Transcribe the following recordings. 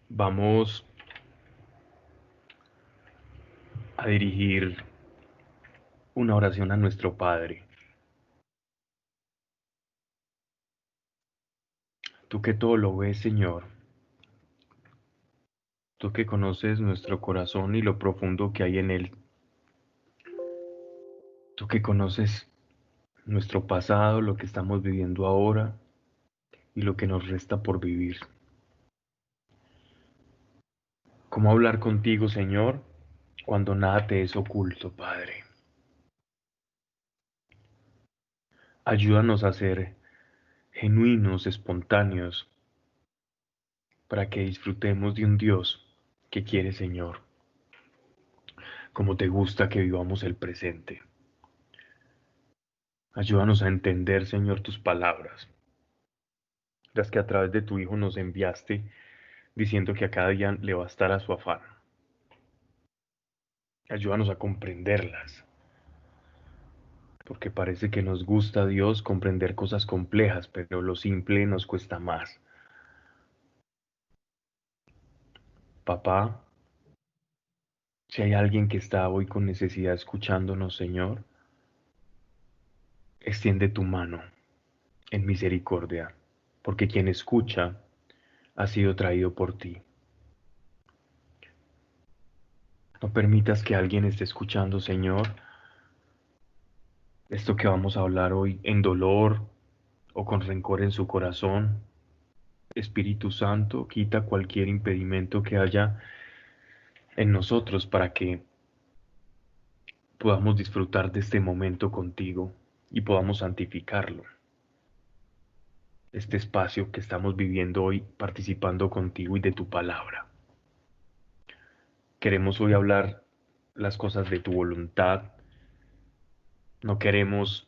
Vamos a dirigir una oración a nuestro Padre. Tú que todo lo ves, Señor, tú que conoces nuestro corazón y lo profundo que hay en él, tú que conoces nuestro pasado, lo que estamos viviendo ahora y lo que nos resta por vivir. ¿Cómo hablar contigo, Señor, cuando nada te es oculto, Padre? Ayúdanos a ser genuinos, espontáneos, para que disfrutemos de un Dios que quiere, Señor, como te gusta que vivamos el presente. Ayúdanos a entender, Señor, tus palabras, las que a través de tu Hijo nos enviaste, diciendo que a cada día le bastará su afán. Ayúdanos a comprenderlas, porque parece que nos gusta, Dios, comprender cosas complejas, pero lo simple nos cuesta más. Papá, si hay alguien que está hoy con necesidad escuchándonos, Señor, extiende tu mano en misericordia, porque quien escucha ha sido traído por ti. No permitas que alguien esté escuchando, Señor, esto que vamos a hablar hoy en dolor o con rencor en su corazón. Espíritu Santo, quita cualquier impedimento que haya en nosotros para que podamos disfrutar de este momento contigo y podamos santificarlo. Este espacio que estamos viviendo hoy participando contigo y de tu palabra. Queremos hoy hablar las cosas de tu voluntad. No queremos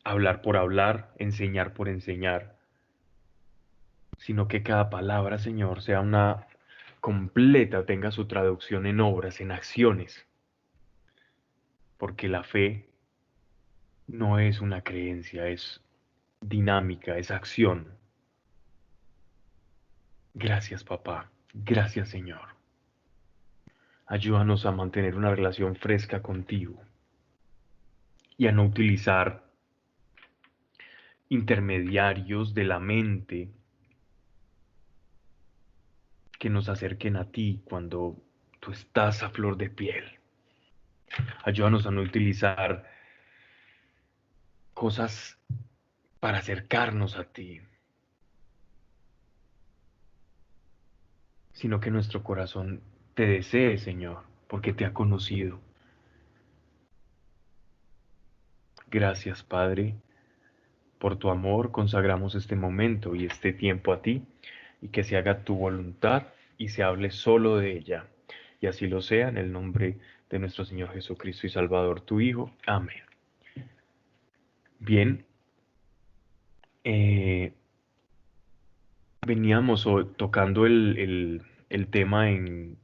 hablar, enseñar por enseñar, sino que cada palabra, Señor, sea una completa, tenga su traducción en obras, en acciones, porque la fe no es una creencia, es dinámica, es acción. Gracias, papá. Gracias, Señor. Ayúdanos a mantener una relación fresca contigo y a no utilizar intermediarios de la mente que nos acerquen a ti cuando tú estás a flor de piel. Ayúdanos a no utilizar cosas para acercarnos a ti, sino que nuestro corazón te desee, Señor, porque te ha conocido. Gracias, Padre, por tu amor. Consagramos este momento y este tiempo a ti, y que se haga tu voluntad y se hable solo de ella. Y así lo sea, en el nombre de nuestro Señor Jesucristo y Salvador, tu Hijo. Amén. Bien, eh, veníamos tocando el tema en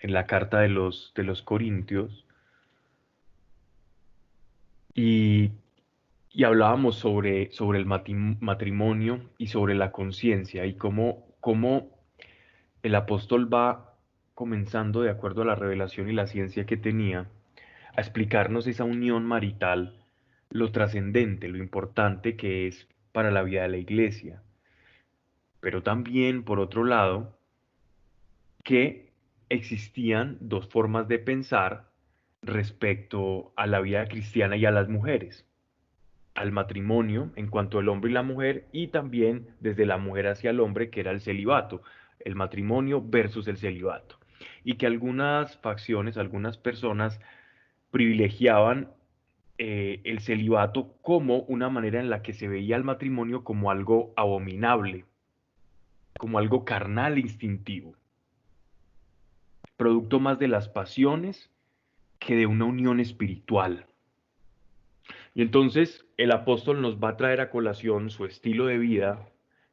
la carta de los Corintios y, y hablábamos sobre el matrimonio y sobre la conciencia y cómo el apóstol va comenzando, de acuerdo a la revelación y la ciencia que tenía, a explicarnos esa unión marital, lo trascendente, lo importante que es para la vida de la iglesia. Pero también, por otro lado, que existían dos formas de pensar respecto a la vida cristiana y a las mujeres, al matrimonio en cuanto al hombre y la mujer, y también desde la mujer hacia el hombre, que era el celibato, el matrimonio versus el celibato. Y que algunas facciones, algunas personas privilegiaban el celibato como una manera en la que se veía el matrimonio como algo abominable, como algo carnal e instintivo, producto más de las pasiones que de una unión espiritual. Y entonces el apóstol nos va a traer a colación su estilo de vida,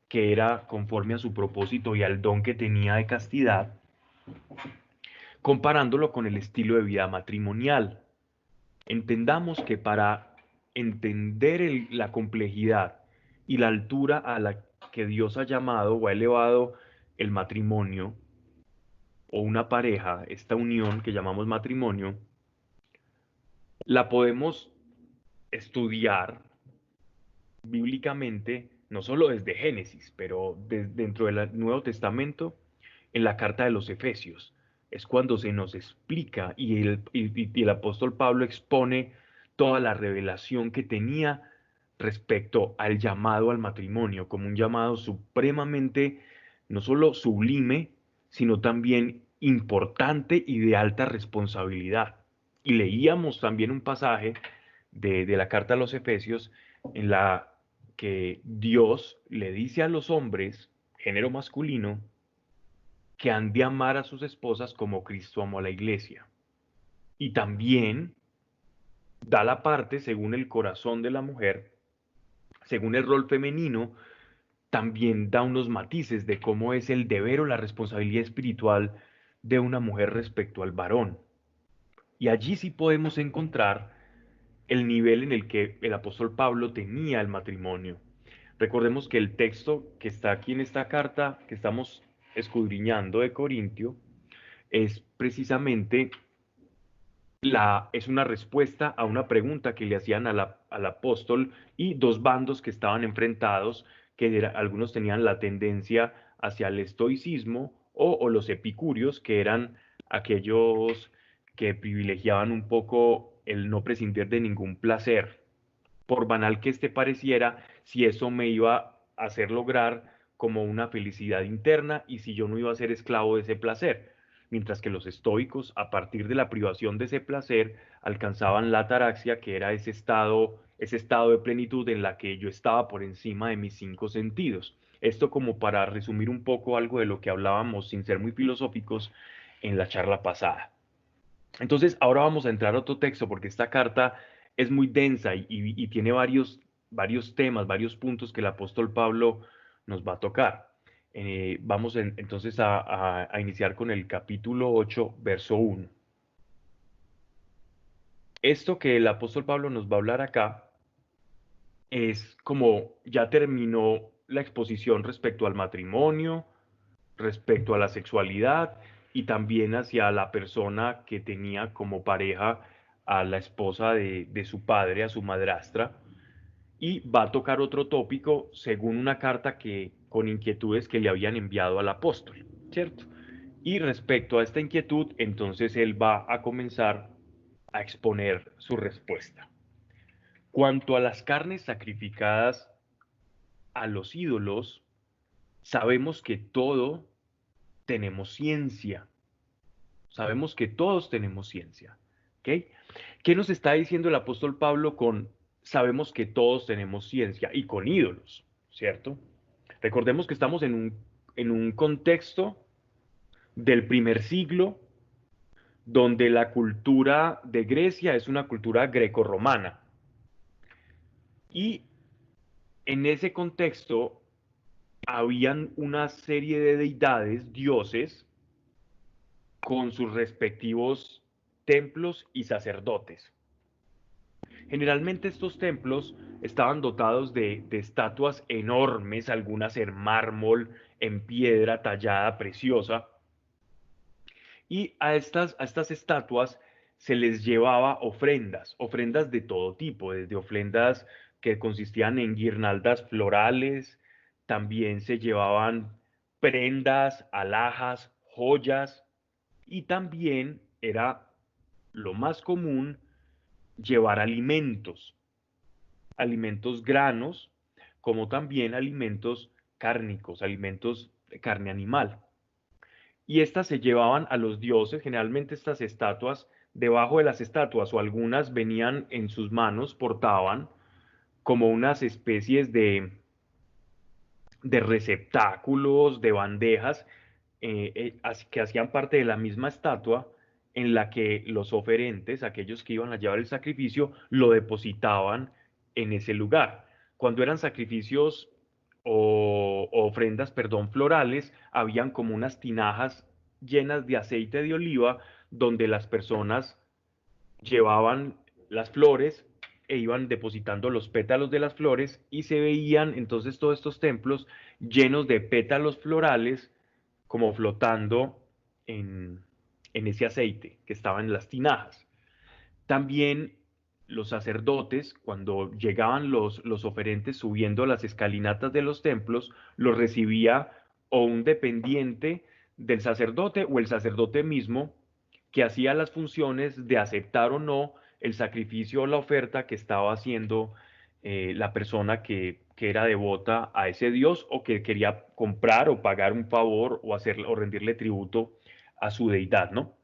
que era conforme a su propósito y al don que tenía de castidad, comparándolo con el estilo de vida matrimonial. Entendamos que para entender la complejidad y la altura a la que Dios ha llamado o ha elevado el matrimonio, o una pareja, esta unión que llamamos matrimonio, la podemos estudiar bíblicamente, no solo desde Génesis, pero dentro del Nuevo Testamento, en la carta de los Efesios. Es cuando se nos explica y el apóstol Pablo expone toda la revelación que tenía respecto al llamado al matrimonio, como un llamado supremamente, no solo sublime, sino también importante y de alta responsabilidad. Y leíamos también un pasaje de la carta a los Efesios en la que Dios le dice a los hombres, género masculino, que han de amar a sus esposas como Cristo amó a la iglesia. Y también da la parte según el corazón de la mujer, según el rol femenino, también da unos matices de cómo es el deber o la responsabilidad espiritual de una mujer respecto al varón. Y allí sí podemos encontrar el nivel en el que el apóstol Pablo tenía el matrimonio. Recordemos que el texto que está aquí en esta carta que estamos escudriñando de Corintio es precisamente es una respuesta a una pregunta que le hacían al apóstol y dos bandos que estaban enfrentados, algunos tenían la tendencia hacia el estoicismo o los epicúreos, que eran aquellos que privilegiaban un poco el no prescindir de ningún placer, por banal que este pareciera, si eso me iba a hacer lograr como una felicidad interna y si yo no iba a ser esclavo de ese placer. Mientras que los estoicos, a partir de la privación de ese placer, alcanzaban la ataraxia, que era ese estado de plenitud en la que yo estaba por encima de mis cinco sentidos. Esto como para resumir un poco algo de lo que hablábamos sin ser muy filosóficos en la charla pasada. Entonces, ahora vamos a entrar a otro texto porque esta carta es muy densa y tiene varios temas, varios puntos que el apóstol Pablo nos va a tocar. Vamos entonces a iniciar con el capítulo 8, verso 1. Esto que el apóstol Pablo nos va a hablar acá es como ya terminó la exposición respecto al matrimonio, respecto a la sexualidad y también hacia la persona que tenía como pareja a la esposa de su padre, a su madrastra, y va a tocar otro tópico según una carta que con inquietudes que le habían enviado al apóstol, ¿cierto? Y respecto a esta inquietud, entonces él va a comenzar a exponer su respuesta. Cuanto a las carnes sacrificadas a los ídolos, sabemos que todo tenemos ciencia. Sabemos que todos tenemos ciencia. ¿Ok? ¿Qué nos está diciendo el apóstol Pablo con sabemos que todos tenemos ciencia y con ídolos? ¿Cierto? Recordemos que estamos en un contexto del primer siglo donde la cultura de Grecia es una cultura grecorromana. Y en ese contexto habían una serie de deidades, dioses, con sus respectivos templos y sacerdotes. Generalmente estos templos estaban dotados de estatuas enormes, algunas en mármol, en piedra tallada preciosa, y a estas estatuas se les llevaba ofrendas, ofrendas de todo tipo, desde ofrendas que consistían en guirnaldas florales, también se llevaban prendas, alhajas, joyas, y también era lo más común llevar alimentos granos, como también alimentos cárnicos, alimentos de carne animal. Y estas se llevaban a los dioses, generalmente estas estatuas, debajo de las estatuas o algunas venían en sus manos, portaban como unas especies de receptáculos, de bandejas, que hacían parte de la misma estatua en la que los oferentes, aquellos que iban a llevar el sacrificio, lo depositaban en ese lugar. Cuando eran sacrificios o ofrendas, perdón, florales, habían como unas tinajas llenas de aceite de oliva donde las personas llevaban las flores e iban depositando los pétalos de las flores y se veían entonces todos estos templos llenos de pétalos florales como flotando en ese aceite que estaba en las tinajas. También los sacerdotes, cuando llegaban los oferentes subiendo las escalinatas de los templos, los recibía o un dependiente del sacerdote o el sacerdote mismo que hacía las funciones de aceptar o no el sacrificio o la oferta que estaba haciendo la persona que era devota a ese Dios o que quería comprar o pagar un favor o, hacer, o rendirle tributo a su deidad, ¿no?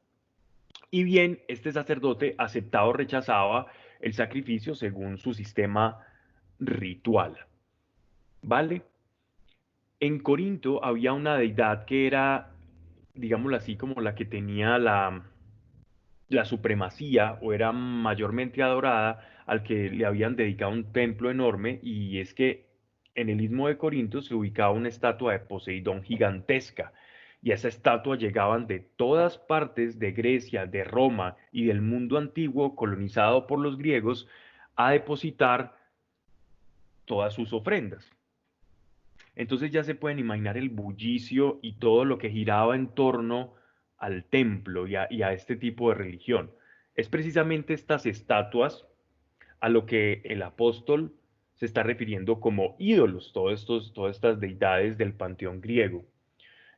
Y bien, este sacerdote aceptaba o rechazaba el sacrificio según su sistema ritual, ¿vale? En Corinto había una deidad que era, digámoslo así, como la que tenía la supremacía o era mayormente adorada, al que le habían dedicado un templo enorme, y es que en el istmo de Corinto se ubicaba una estatua de Poseidón gigantesca, y a esa estatua llegaban de todas partes de Grecia, de Roma y del mundo antiguo colonizado por los griegos a depositar todas sus ofrendas. Entonces ya se pueden imaginar el bullicio y todo lo que giraba en torno al templo y a este tipo de religión. Es precisamente estas estatuas a lo que el apóstol se está refiriendo como ídolos, todas estas deidades del panteón griego.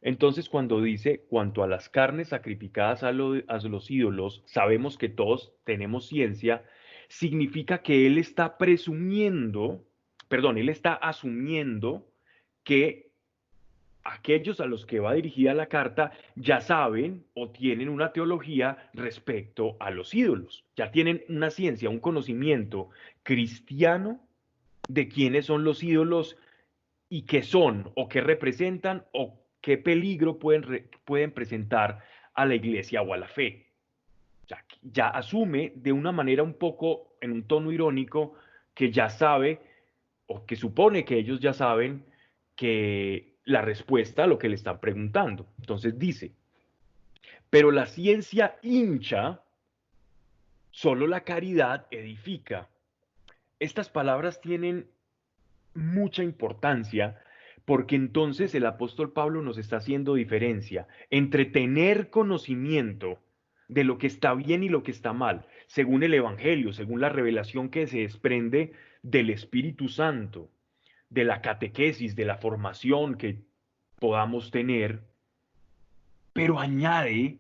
Entonces, cuando dice, cuanto a las carnes sacrificadas a los ídolos, sabemos que todos tenemos ciencia, significa que él está presumiendo, perdón, él está asumiendo que aquellos a los que va dirigida la carta ya saben o tienen una teología respecto a los ídolos, ya tienen una ciencia, un conocimiento cristiano de quiénes son los ídolos y qué son o qué representan o qué peligro pueden presentar a la iglesia o a la fe. O sea, ya asume de una manera un poco en un tono irónico que ya sabe o que supone que ellos ya saben que la respuesta a lo que le están preguntando. Entonces dice, pero la ciencia hincha, solo la caridad edifica. Estas palabras tienen mucha importancia porque entonces el apóstol Pablo nos está haciendo diferencia entre tener conocimiento de lo que está bien y lo que está mal, según el Evangelio, según la revelación que se desprende del Espíritu Santo, de la catequesis, de la formación que podamos tener, pero añade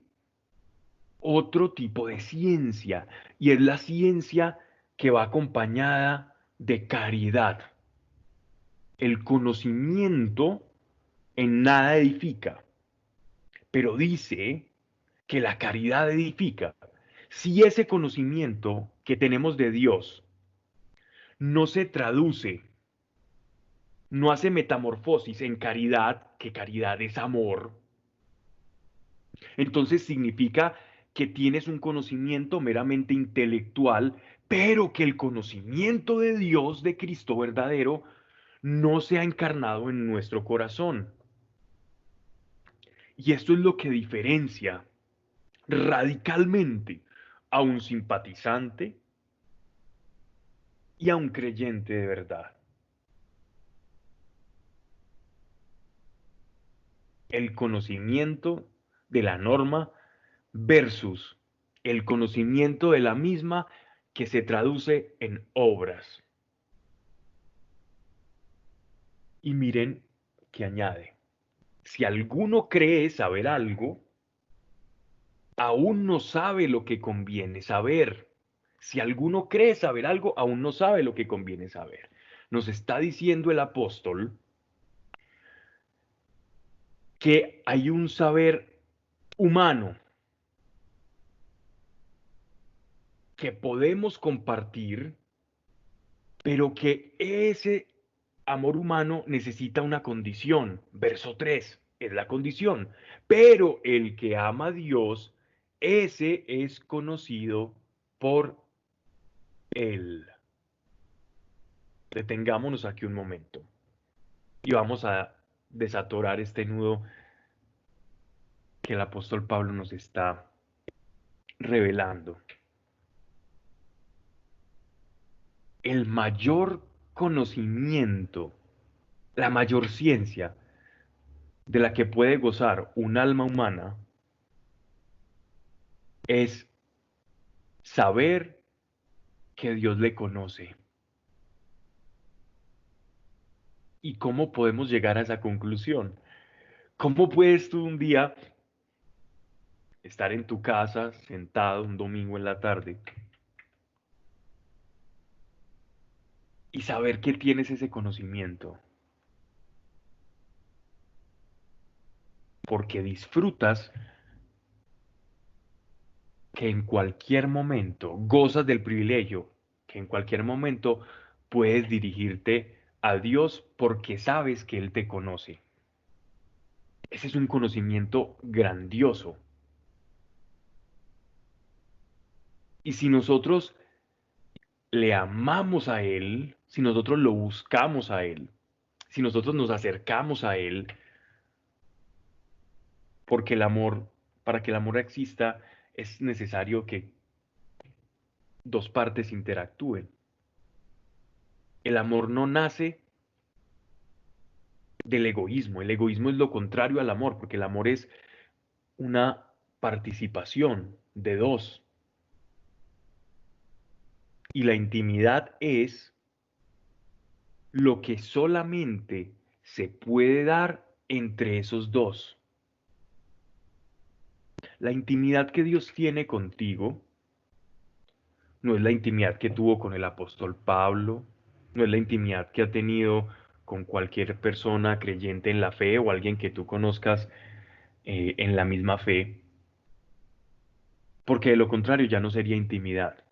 otro tipo de ciencia, y es la ciencia que va acompañada de caridad. El conocimiento en nada edifica, pero dice que la caridad edifica. Si ese conocimiento que tenemos de Dios no se traduce, no hace metamorfosis en caridad, que caridad es amor, entonces significa que tienes un conocimiento meramente intelectual, pero que el conocimiento de Dios, de Cristo verdadero, no se ha encarnado en nuestro corazón. Y esto es lo que diferencia radicalmente a un simpatizante y a un creyente de verdad. El conocimiento de la norma versus el conocimiento de la misma que se traduce en obras. Y miren que añade, si alguno cree saber algo, aún no sabe lo que conviene saber. Si alguno cree saber algo, aún no sabe lo que conviene saber. Nos está diciendo el apóstol que hay un saber humano que podemos compartir, pero que ese amor humano necesita una condición. Verso 3 es la condición. Pero el que ama a Dios, ese es conocido por él. Detengámonos aquí un momento y vamos a desatorar este nudo que el apóstol Pablo nos está revelando. El mayor conocimiento, la mayor ciencia de la que puede gozar un alma humana es saber que Dios le conoce. ¿Y cómo podemos llegar a esa conclusión? ¿Cómo puedes tú un día estar en tu casa, sentado un domingo en la tarde, y saber que tienes ese conocimiento? Porque disfrutas que en cualquier momento gozas del privilegio, que en cualquier momento puedes dirigirte a Dios porque sabes que Él te conoce. Ese es un conocimiento grandioso. Y si nosotros le amamos a Él, si nosotros lo buscamos a Él, si nosotros nos acercamos a Él, porque el amor, para que el amor exista, es necesario que dos partes interactúen. El amor no nace del egoísmo. El egoísmo es lo contrario al amor, porque el amor es una participación de dos. Y la intimidad es lo que solamente se puede dar entre esos dos. La intimidad que Dios tiene contigo no es la intimidad que tuvo con el apóstol Pablo, no es la intimidad que ha tenido con cualquier persona creyente en la fe o alguien que tú conozcas en la misma fe, porque de lo contrario ya no sería intimidad.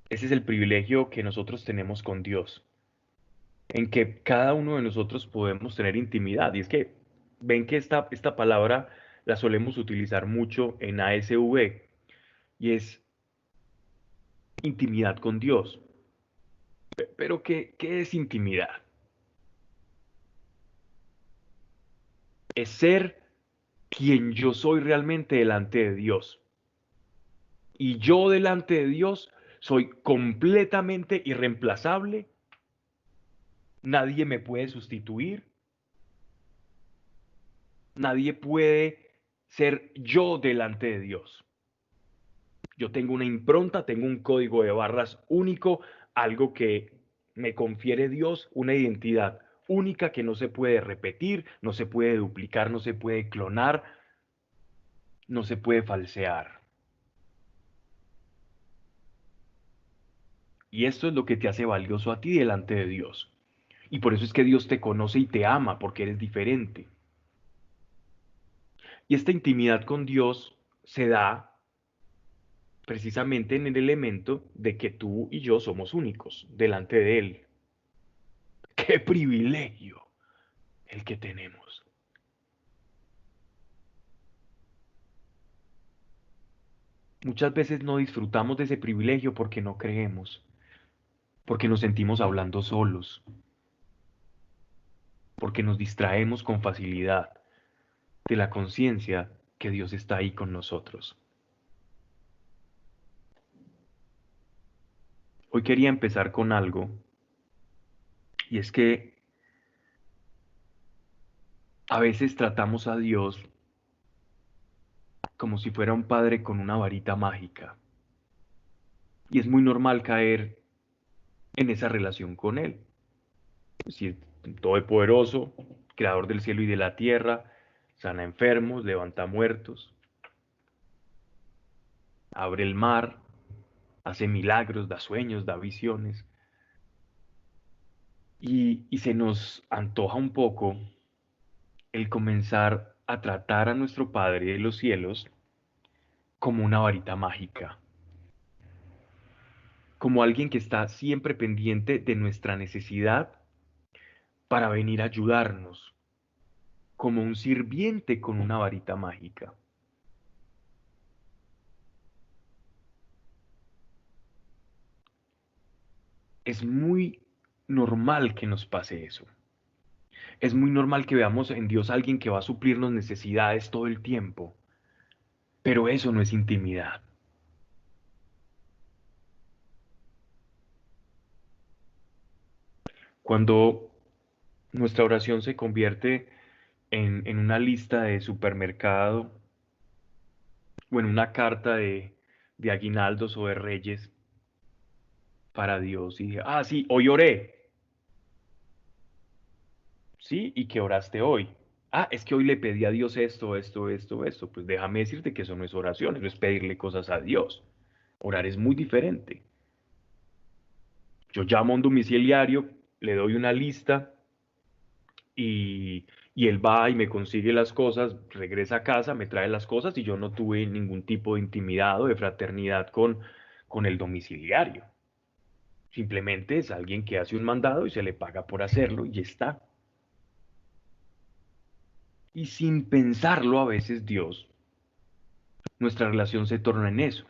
Ese es el privilegio que nosotros tenemos con Dios, en que cada uno de nosotros podemos tener intimidad. Y es que ven que esta palabra la solemos utilizar mucho en ASV, y es intimidad con Dios. Pero ¿qué es intimidad? Es ser quien yo soy realmente delante de Dios. Y yo delante de Dios soy completamente irreemplazable, nadie me puede sustituir, nadie puede ser yo delante de Dios. Yo tengo una impronta, tengo un código de barras único, algo que me confiere Dios, una identidad única que no se puede repetir, no se puede duplicar, no se puede clonar, no se puede falsear. Y esto es lo que te hace valioso a ti delante de Dios. Y por eso es que Dios te conoce y te ama, porque eres diferente. Y esta intimidad con Dios se da precisamente en el elemento de que tú y yo somos únicos delante de Él. ¡Qué privilegio el que tenemos! Muchas veces no disfrutamos de ese privilegio porque no creemos, porque nos sentimos hablando solos, porque nos distraemos con facilidad de la conciencia que Dios está ahí con nosotros. Hoy quería empezar con algo, y es que a veces tratamos a Dios como si fuera un padre con una varita mágica, y es muy normal caer en esa relación con Él. Es decir, todopoderoso, creador del cielo y de la tierra, sana enfermos, levanta muertos, abre el mar, hace milagros, da sueños, da visiones. Y se nos antoja un poco el comenzar a tratar a nuestro Padre de los cielos como una varita mágica, como alguien que está siempre pendiente de nuestra necesidad para venir a ayudarnos, como un sirviente con una varita mágica. Es muy normal que nos pase eso. Es muy normal que veamos en Dios a alguien que va a suplirnos necesidades todo el tiempo, pero eso no es intimidad. Cuando nuestra oración se convierte en una lista de supermercado, o en una carta de aguinaldos o de reyes para Dios y dije, ah, sí, hoy oré, ¿sí? ¿Y qué oraste hoy? Ah, es que hoy le pedí a Dios esto, esto, esto, esto. Pues déjame decirte que eso no es oración, eso es pedirle cosas a Dios. Orar es muy diferente. Yo llamo a un domiciliario, le doy una lista y él va y me consigue las cosas, regresa a casa, me trae las cosas y yo no tuve ningún tipo de intimidad o de fraternidad con el domiciliario. Simplemente es alguien que hace un mandado y se le paga por hacerlo y ya está. Y sin pensarlo a veces Dios, nuestra relación se torna en eso.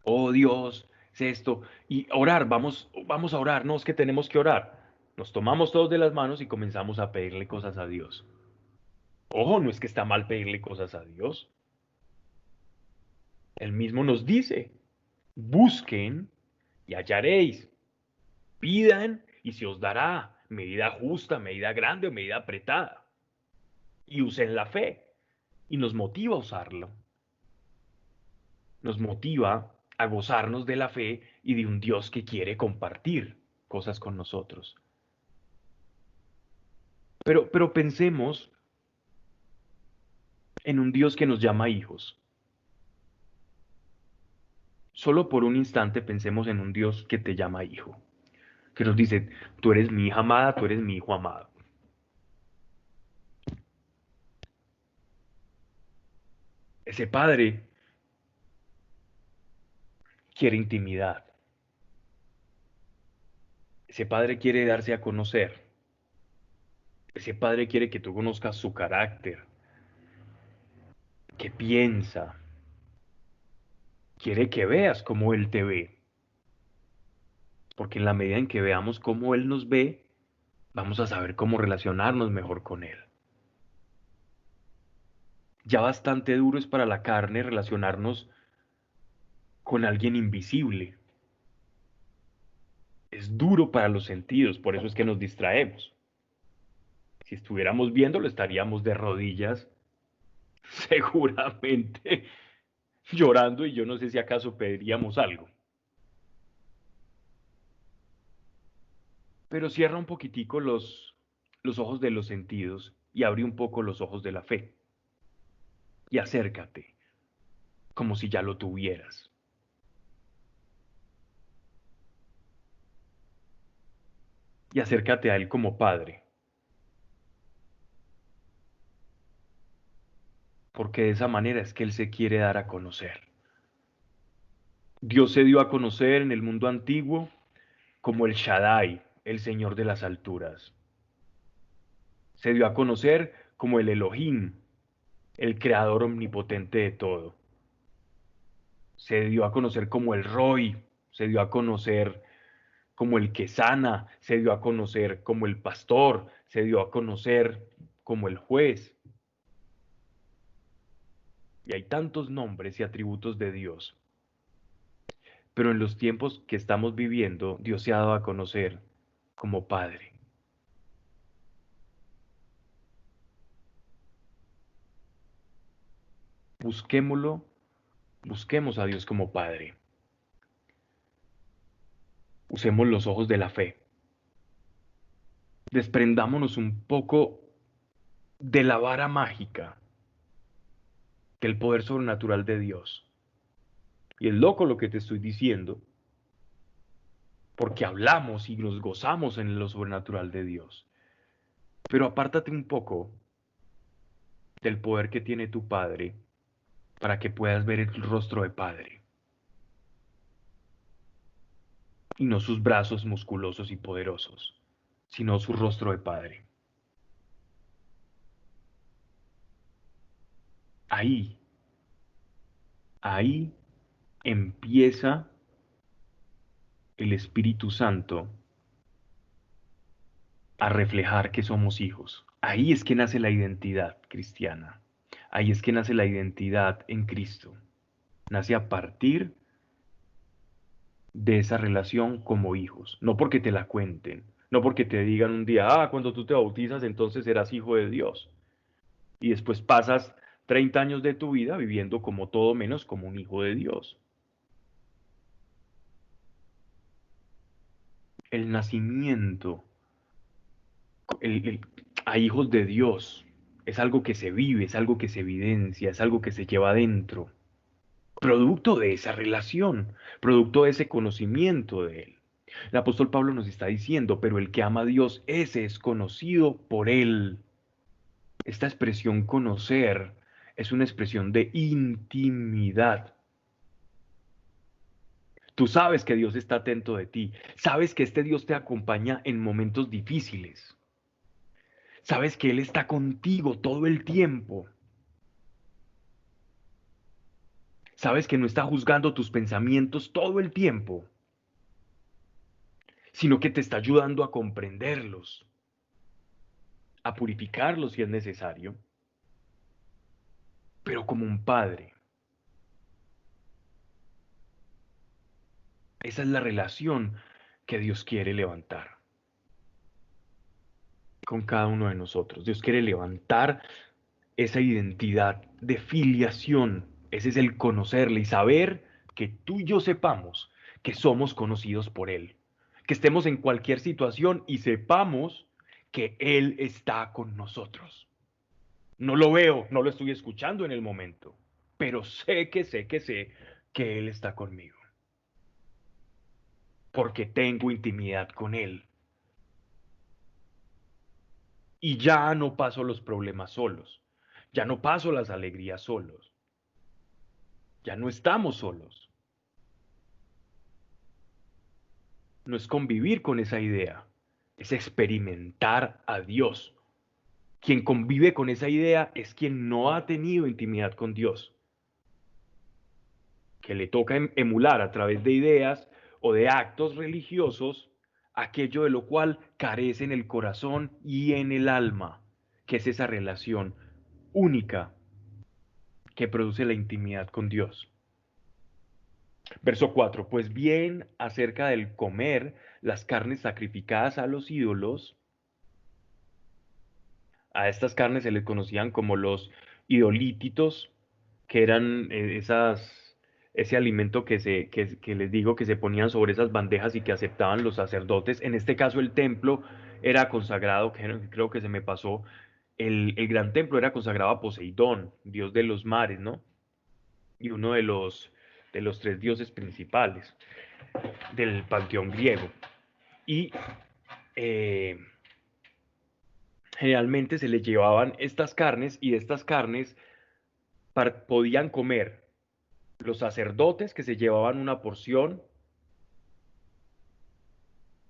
Oh Dios, es esto. Y orar, vamos a orar, no es que tenemos que orar. Nos tomamos todos de las manos y comenzamos a pedirle cosas a Dios. Ojo, no es que está mal pedirle cosas a Dios. Él mismo nos dice, busquen y hallaréis, pidan y se os dará, medida justa, medida grande o medida apretada. Y usen la fe. Y nos motiva a usarlo. Nos motiva a gozarnos de la fe y de un Dios que quiere compartir cosas con nosotros. Pero pensemos en un Dios que nos llama hijos. Solo por un instante pensemos en un Dios que te llama hijo, que nos dice, tú eres mi hija amada, tú eres mi hijo amado. Ese padre quiere intimidad. Ese padre quiere darse a conocer. Ese padre quiere que tú conozcas su carácter, qué piensa. Quiere que veas cómo él te ve. Porque en la medida en que veamos cómo él nos ve, vamos a saber cómo relacionarnos mejor con él. Ya bastante duro es para la carne relacionarnos con alguien invisible. Es duro para los sentidos, por eso es que nos distraemos. Si estuviéramos viéndolo, estaríamos de rodillas, seguramente llorando y yo no sé si acaso pediríamos algo. Pero cierra un poquitico los ojos de los sentidos y abre un poco los ojos de la fe. Y acércate, como si ya lo tuvieras. Y acércate a Él como Padre, porque de esa manera es que Él se quiere dar a conocer. Dios se dio a conocer en el mundo antiguo como el Shaddai, el Señor de las alturas. Se dio a conocer como el Elohim, el Creador omnipotente de todo. Se dio a conocer como el Roy, se dio a conocer como el que sana, se dio a conocer como el pastor, se dio a conocer como el juez. Y hay tantos nombres y atributos de Dios. Pero en los tiempos que estamos viviendo, Dios se ha dado a conocer como Padre. Busquémoslo, busquemos a Dios como Padre. Usemos los ojos de la fe. Desprendámonos un poco de la vara mágica, del poder sobrenatural de Dios. Y es loco lo que te estoy diciendo, porque hablamos y nos gozamos en lo sobrenatural de Dios. Pero apártate un poco del poder que tiene tu Padre para que puedas ver el rostro de Padre y no sus brazos musculosos y poderosos, sino su rostro de Padre. Ahí, ahí empieza el Espíritu Santo a reflejar que somos hijos. Ahí es que nace la identidad cristiana. Ahí es que nace la identidad en Cristo. Nace a partir de esa relación como hijos. No porque te la cuenten, no porque te digan un día, ah, cuando tú te bautizas entonces serás hijo de Dios. Y después pasas 30 años de tu vida viviendo como todo menos como un hijo de Dios. El nacimiento el- a hijos de Dios es algo que se vive, es algo que se evidencia, es algo que se lleva adentro, producto de esa relación, producto de ese conocimiento de Él. El apóstol Pablo nos está diciendo, pero el que ama a Dios, ese es conocido por Él. Esta expresión conocer es una expresión de intimidad. Tú sabes que Dios está atento de ti, sabes que este Dios te acompaña en momentos difíciles, sabes que Él está contigo todo el tiempo, sabes que no está juzgando tus pensamientos todo el tiempo, sino que te está ayudando a comprenderlos, a purificarlos si es necesario, pero como un padre. Esa es la relación que Dios quiere levantar con cada uno de nosotros. Dios quiere levantar esa identidad de filiación. Ese es el conocerle y saber que tú y yo sepamos que somos conocidos por Él. Que estemos en cualquier situación y sepamos que Él está con nosotros. No lo veo, no lo estoy escuchando en el momento, pero sé que Él está conmigo, porque tengo intimidad con Él. Y ya no paso los problemas solos, ya no paso las alegrías solos, ya no estamos solos. No es convivir con esa idea, es experimentar a Dios. Quien convive con esa idea es quien no ha tenido intimidad con Dios, que le toca emular a través de ideas o de actos religiosos aquello de lo cual carece en el corazón y en el alma, que es esa relación única que produce la intimidad con Dios. Verso 4. Pues bien, acerca del comer las carnes sacrificadas a los ídolos, a estas carnes se les conocían como los idolíticos, que eran ese alimento que les digo que se ponían sobre esas bandejas y que aceptaban los sacerdotes. En este caso el templo era consagrado, creo que se me pasó, el gran templo era consagrado a Poseidón, dios de los mares, ¿no? Y uno de los tres dioses principales del panteón griego. Y eh, generalmente se les llevaban estas carnes y de estas carnes podían comer los sacerdotes que se llevaban una porción,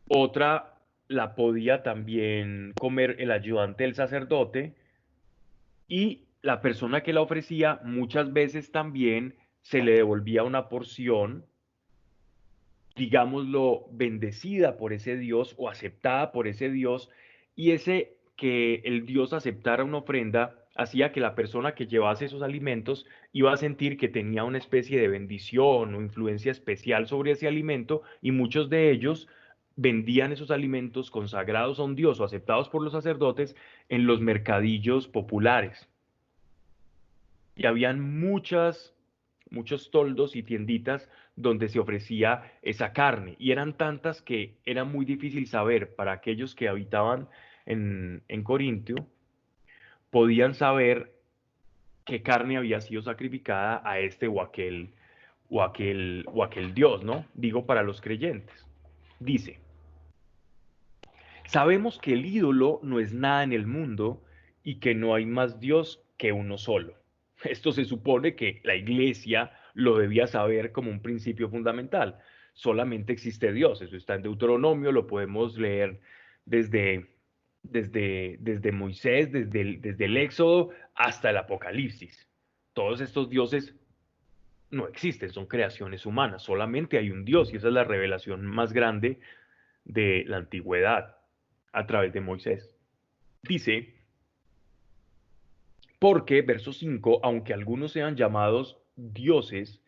otra la podía también comer el ayudante del sacerdote y la persona que la ofrecía muchas veces también se le devolvía una porción, digámoslo, bendecida por ese Dios o aceptada por ese Dios, y ese que el Dios aceptara una ofrenda hacía que la persona que llevase esos alimentos iba a sentir que tenía una especie de bendición o influencia especial sobre ese alimento, y muchos de ellos vendían esos alimentos consagrados a un Dios o aceptados por los sacerdotes en los mercadillos populares. Y habían muchos toldos y tienditas donde se ofrecía esa carne. Y eran tantas que era muy difícil saber para aquellos que habitaban en Corintio, podían saber qué carne había sido sacrificada a este o aquel Dios, ¿no? Digo para los creyentes. Dice, sabemos que el ídolo no es nada en el mundo y que no hay más Dios que uno solo. Esto se supone que la iglesia lo debía saber como un principio fundamental. Solamente existe Dios. Eso está en Deuteronomio, lo podemos leer desde, desde Moisés, desde el Éxodo hasta el Apocalipsis. Todos estos dioses no existen, son creaciones humanas. Solamente hay un Dios y esa es la revelación más grande de la antigüedad a través de Moisés. Dice, porque, verso 5, aunque algunos sean llamados dioses,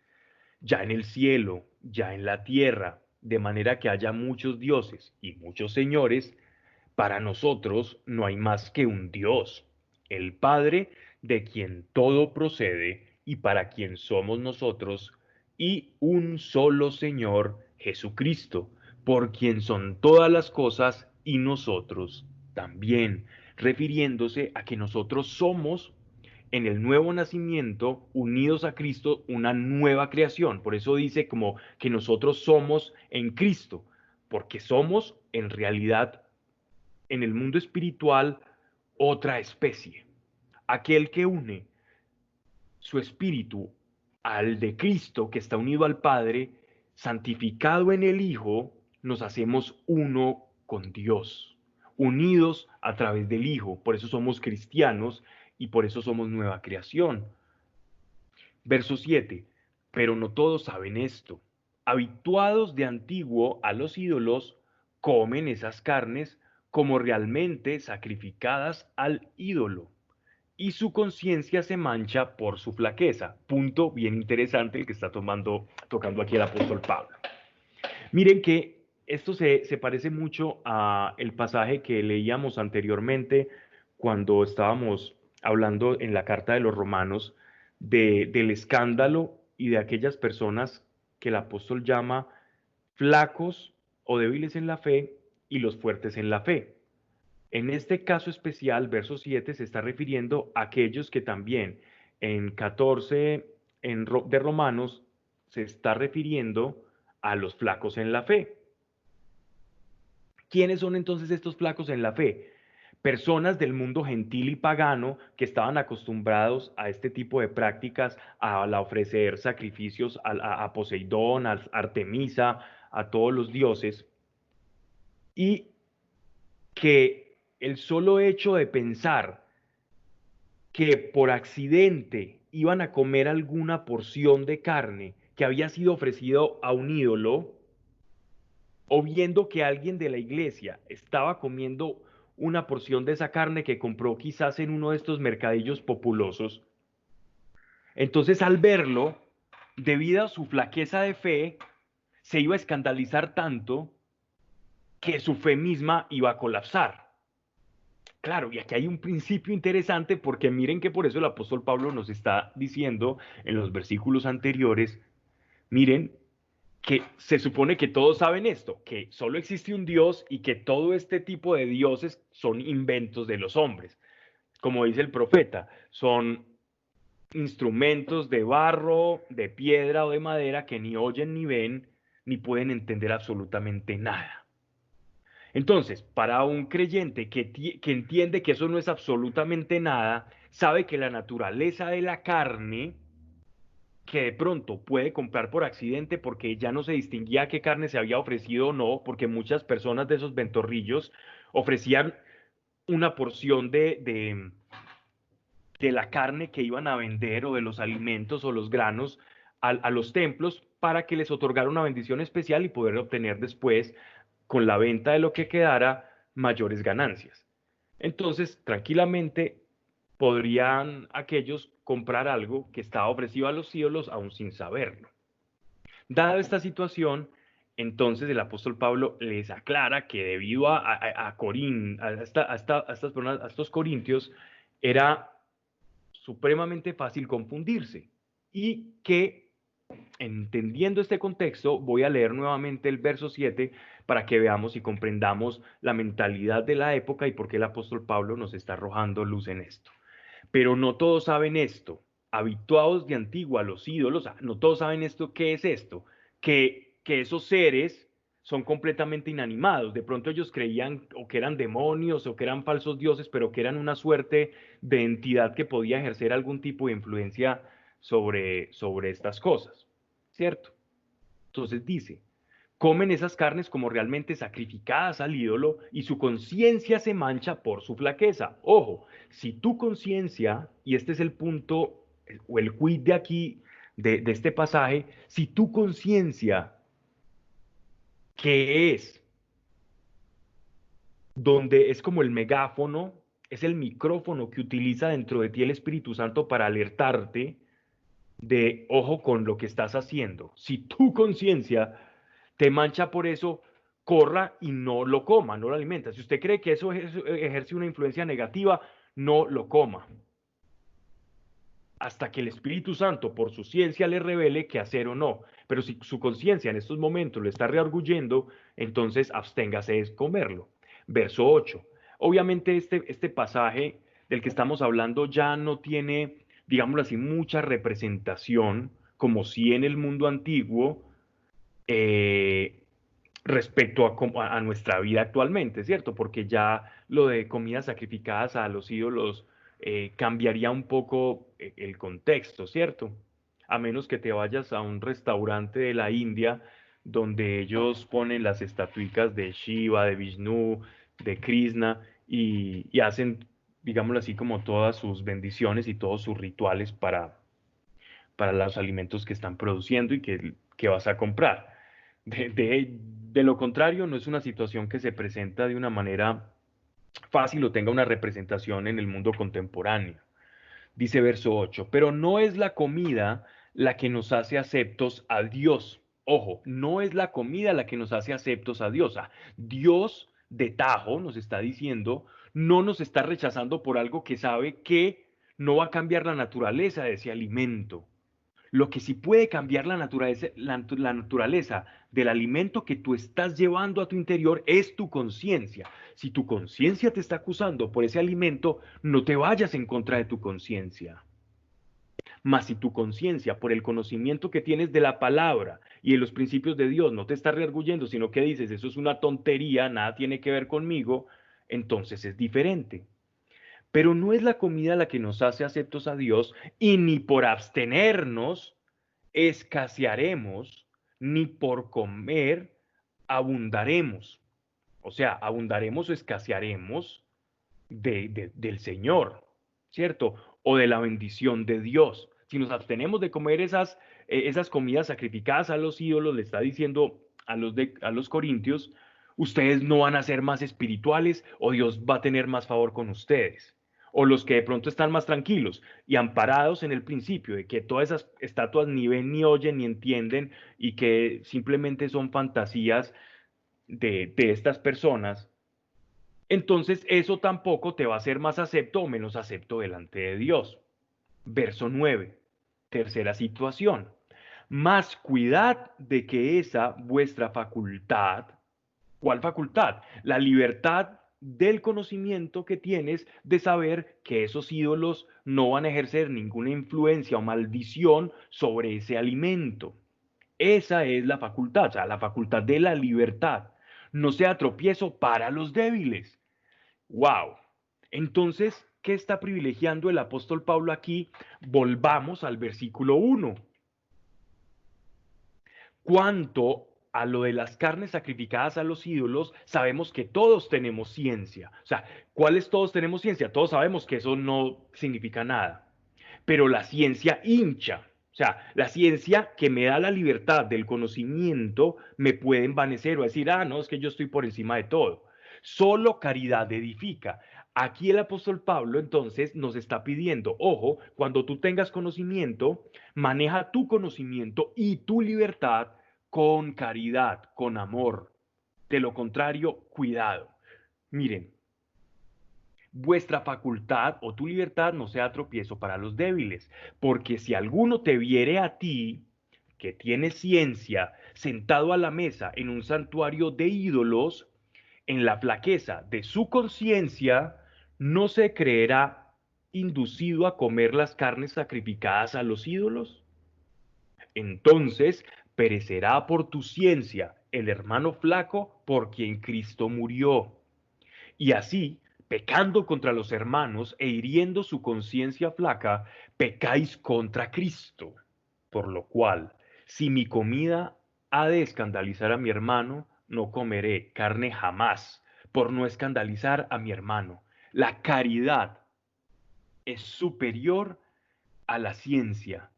ya en el cielo, ya en la tierra, de manera que haya muchos dioses y muchos señores, para nosotros no hay más que un Dios, el Padre, de quien todo procede y para quien somos nosotros, y un solo Señor, Jesucristo, por quien son todas las cosas y nosotros también, refiriéndose a que nosotros somos en el nuevo nacimiento, unidos a Cristo, una nueva creación. Por eso dice como que nosotros somos en Cristo, porque somos en realidad en el mundo espiritual otra especie. Aquel que une su espíritu al de Cristo, que está unido al Padre, santificado en el Hijo, nos hacemos uno con Dios, unidos a través del Hijo. Por eso somos cristianos y por eso somos nueva creación. Verso 7. Pero no todos saben esto. Habituados de antiguo a los ídolos, comen esas carnes como realmente sacrificadas al ídolo, y su conciencia se mancha por su flaqueza. Punto bien interesante el que está tocando aquí el apóstol Pablo. Miren que esto se parece mucho a el pasaje que leíamos anteriormente cuando estábamos hablando en la carta de los romanos del escándalo y de aquellas personas que el apóstol llama flacos o débiles en la fe y los fuertes en la fe. En este caso especial, verso 7 se está refiriendo a aquellos que también en 14 de Romanos se está refiriendo a los flacos en la fe. ¿Quiénes son entonces estos flacos en la fe? Personas del mundo gentil y pagano que estaban acostumbrados a este tipo de prácticas, a ofrecer sacrificios a Poseidón, a Artemisa, a todos los dioses, y que el solo hecho de pensar que por accidente iban a comer alguna porción de carne que había sido ofrecido a un ídolo, o viendo que alguien de la iglesia estaba comiendo una porción de esa carne que compró quizás en uno de estos mercadillos populosos, entonces al verlo, debido a su flaqueza de fe, se iba a escandalizar tanto que su fe misma iba a colapsar. Claro, y aquí hay un principio interesante porque miren que por eso el apóstol Pablo nos está diciendo en los versículos anteriores, miren que se supone que todos saben esto, que solo existe un Dios y que todo este tipo de dioses son inventos de los hombres. Como dice el profeta, son instrumentos de barro, de piedra o de madera que ni oyen ni ven, ni pueden entender absolutamente nada. Entonces, para un creyente que entiende que eso no es absolutamente nada, sabe que la naturaleza de la carne, que de pronto puede comprar por accidente porque ya no se distinguía qué carne se había ofrecido o no, porque muchas personas de esos ventorrillos ofrecían una porción de la carne que iban a vender o de los alimentos o los granos a los templos para que les otorgara una bendición especial y poder obtener después, con la venta de lo que quedara, mayores ganancias. Entonces, tranquilamente podrían aquellos comprar algo que estaba ofrecido a los ídolos aún sin saberlo. Dada esta situación, entonces el apóstol Pablo les aclara que debido a estos corintios, era supremamente fácil confundirse y que, entendiendo este contexto, voy a leer nuevamente el verso 7 para que veamos y comprendamos la mentalidad de la época y por qué el apóstol Pablo nos está arrojando luz en esto. Pero no todos saben esto, habituados de antiguo a los ídolos, no todos saben esto. ¿Qué es esto? Que esos seres son completamente inanimados. De pronto ellos creían o que eran demonios o que eran falsos dioses, pero que eran una suerte de entidad que podía ejercer algún tipo de influencia sobre estas cosas, ¿cierto? Entonces dice, comen esas carnes como realmente sacrificadas al ídolo y su conciencia se mancha por su flaqueza. Ojo, si tu conciencia, y este es el punto o el quid de aquí, de este pasaje, si tu conciencia, que es donde es como el megáfono, es el micrófono que utiliza dentro de ti el Espíritu Santo para alertarte de ojo con lo que estás haciendo. Si tu conciencia te mancha por eso, corra y no lo coma, no lo alimenta. Si usted cree que eso ejerce una influencia negativa, no lo coma. hasta que el Espíritu Santo por su ciencia le revele qué hacer o no. Pero si su conciencia en estos momentos le está rearguyendo, entonces absténgase de comerlo. Verso 8. Obviamente este pasaje del que estamos hablando ya no tiene, digámoslo así, mucha representación, como si en el mundo antiguo, eh, respecto a nuestra vida actualmente, ¿cierto? Porque ya lo de comidas sacrificadas a los ídolos cambiaría un poco el contexto, ¿cierto? A menos que te vayas a un restaurante de la India donde ellos ponen las estatuicas de Shiva, de Vishnu, de Krishna y hacen, digámoslo así, como todas sus bendiciones y todos sus rituales para los alimentos que están produciendo y que vas a comprar. De lo contrario, no es una situación que se presenta de una manera fácil o tenga una representación en el mundo contemporáneo. Dice verso 8, pero no es la comida la que nos hace aceptos a Dios. Ojo, no es la comida la que nos hace aceptos a Dios. Dios de tajo nos está diciendo, no nos está rechazando por algo que sabe que no va a cambiar la naturaleza de ese alimento. Lo que sí puede cambiar la naturaleza del alimento que tú estás llevando a tu interior es tu conciencia. Si tu conciencia te está acusando por ese alimento, no te vayas en contra de tu conciencia. Mas si tu conciencia, por el conocimiento que tienes de la palabra y de los principios de Dios, no te está rearguyendo, sino que dices, eso es una tontería, nada tiene que ver conmigo, entonces es diferente. Pero no es la comida la que nos hace aceptos a Dios y ni por abstenernos escasearemos, ni por comer abundaremos. O sea, abundaremos o escasearemos del Señor, ¿cierto? O de la bendición de Dios. Si nos abstenemos de comer esas comidas sacrificadas a los ídolos, le está diciendo a los corintios, ustedes no van a ser más espirituales o Dios va a tener más favor con ustedes. O los que de pronto están más tranquilos y amparados en el principio de que todas esas estatuas ni ven, ni oyen, ni entienden y que simplemente son fantasías de estas personas, entonces eso tampoco te va a hacer más acepto o menos acepto delante de Dios. Verso 9, tercera situación. Más cuidad de que esa vuestra facultad, ¿cuál facultad? La libertad del conocimiento que tienes de saber que esos ídolos no van a ejercer ninguna influencia o maldición sobre ese alimento. Esa es la facultad, o sea, la facultad de la libertad. No sea tropiezo para los débiles. Wow. Entonces, ¿qué está privilegiando el apóstol Pablo aquí? Volvamos al versículo 1. Cuanto a lo de las carnes sacrificadas a los ídolos, sabemos que todos tenemos ciencia. O sea, ¿cuáles todos tenemos ciencia? Todos sabemos que eso no significa nada. Pero la ciencia hincha. O sea, la ciencia que me da la libertad del conocimiento me puede envanecer o decir, no, es que yo estoy por encima de todo. Solo caridad edifica. Aquí el apóstol Pablo entonces nos está pidiendo, ojo, cuando tú tengas conocimiento, maneja tu conocimiento y tu libertad con caridad, con amor. De lo contrario, cuidado. Miren, vuestra facultad o tu libertad no sea tropiezo para los débiles, porque si alguno te viere a ti, que tienes ciencia, sentado a la mesa en un santuario de ídolos, en la flaqueza de su conciencia, no se creerá inducido a comer las carnes sacrificadas a los ídolos. Entonces perecerá por tu ciencia el hermano flaco por quien Cristo murió. Y así, pecando contra los hermanos e hiriendo su conciencia flaca, pecáis contra Cristo. Por lo cual, si mi comida ha de escandalizar a mi hermano, no comeré carne jamás, por no escandalizar a mi hermano. La caridad es superior a la ciencia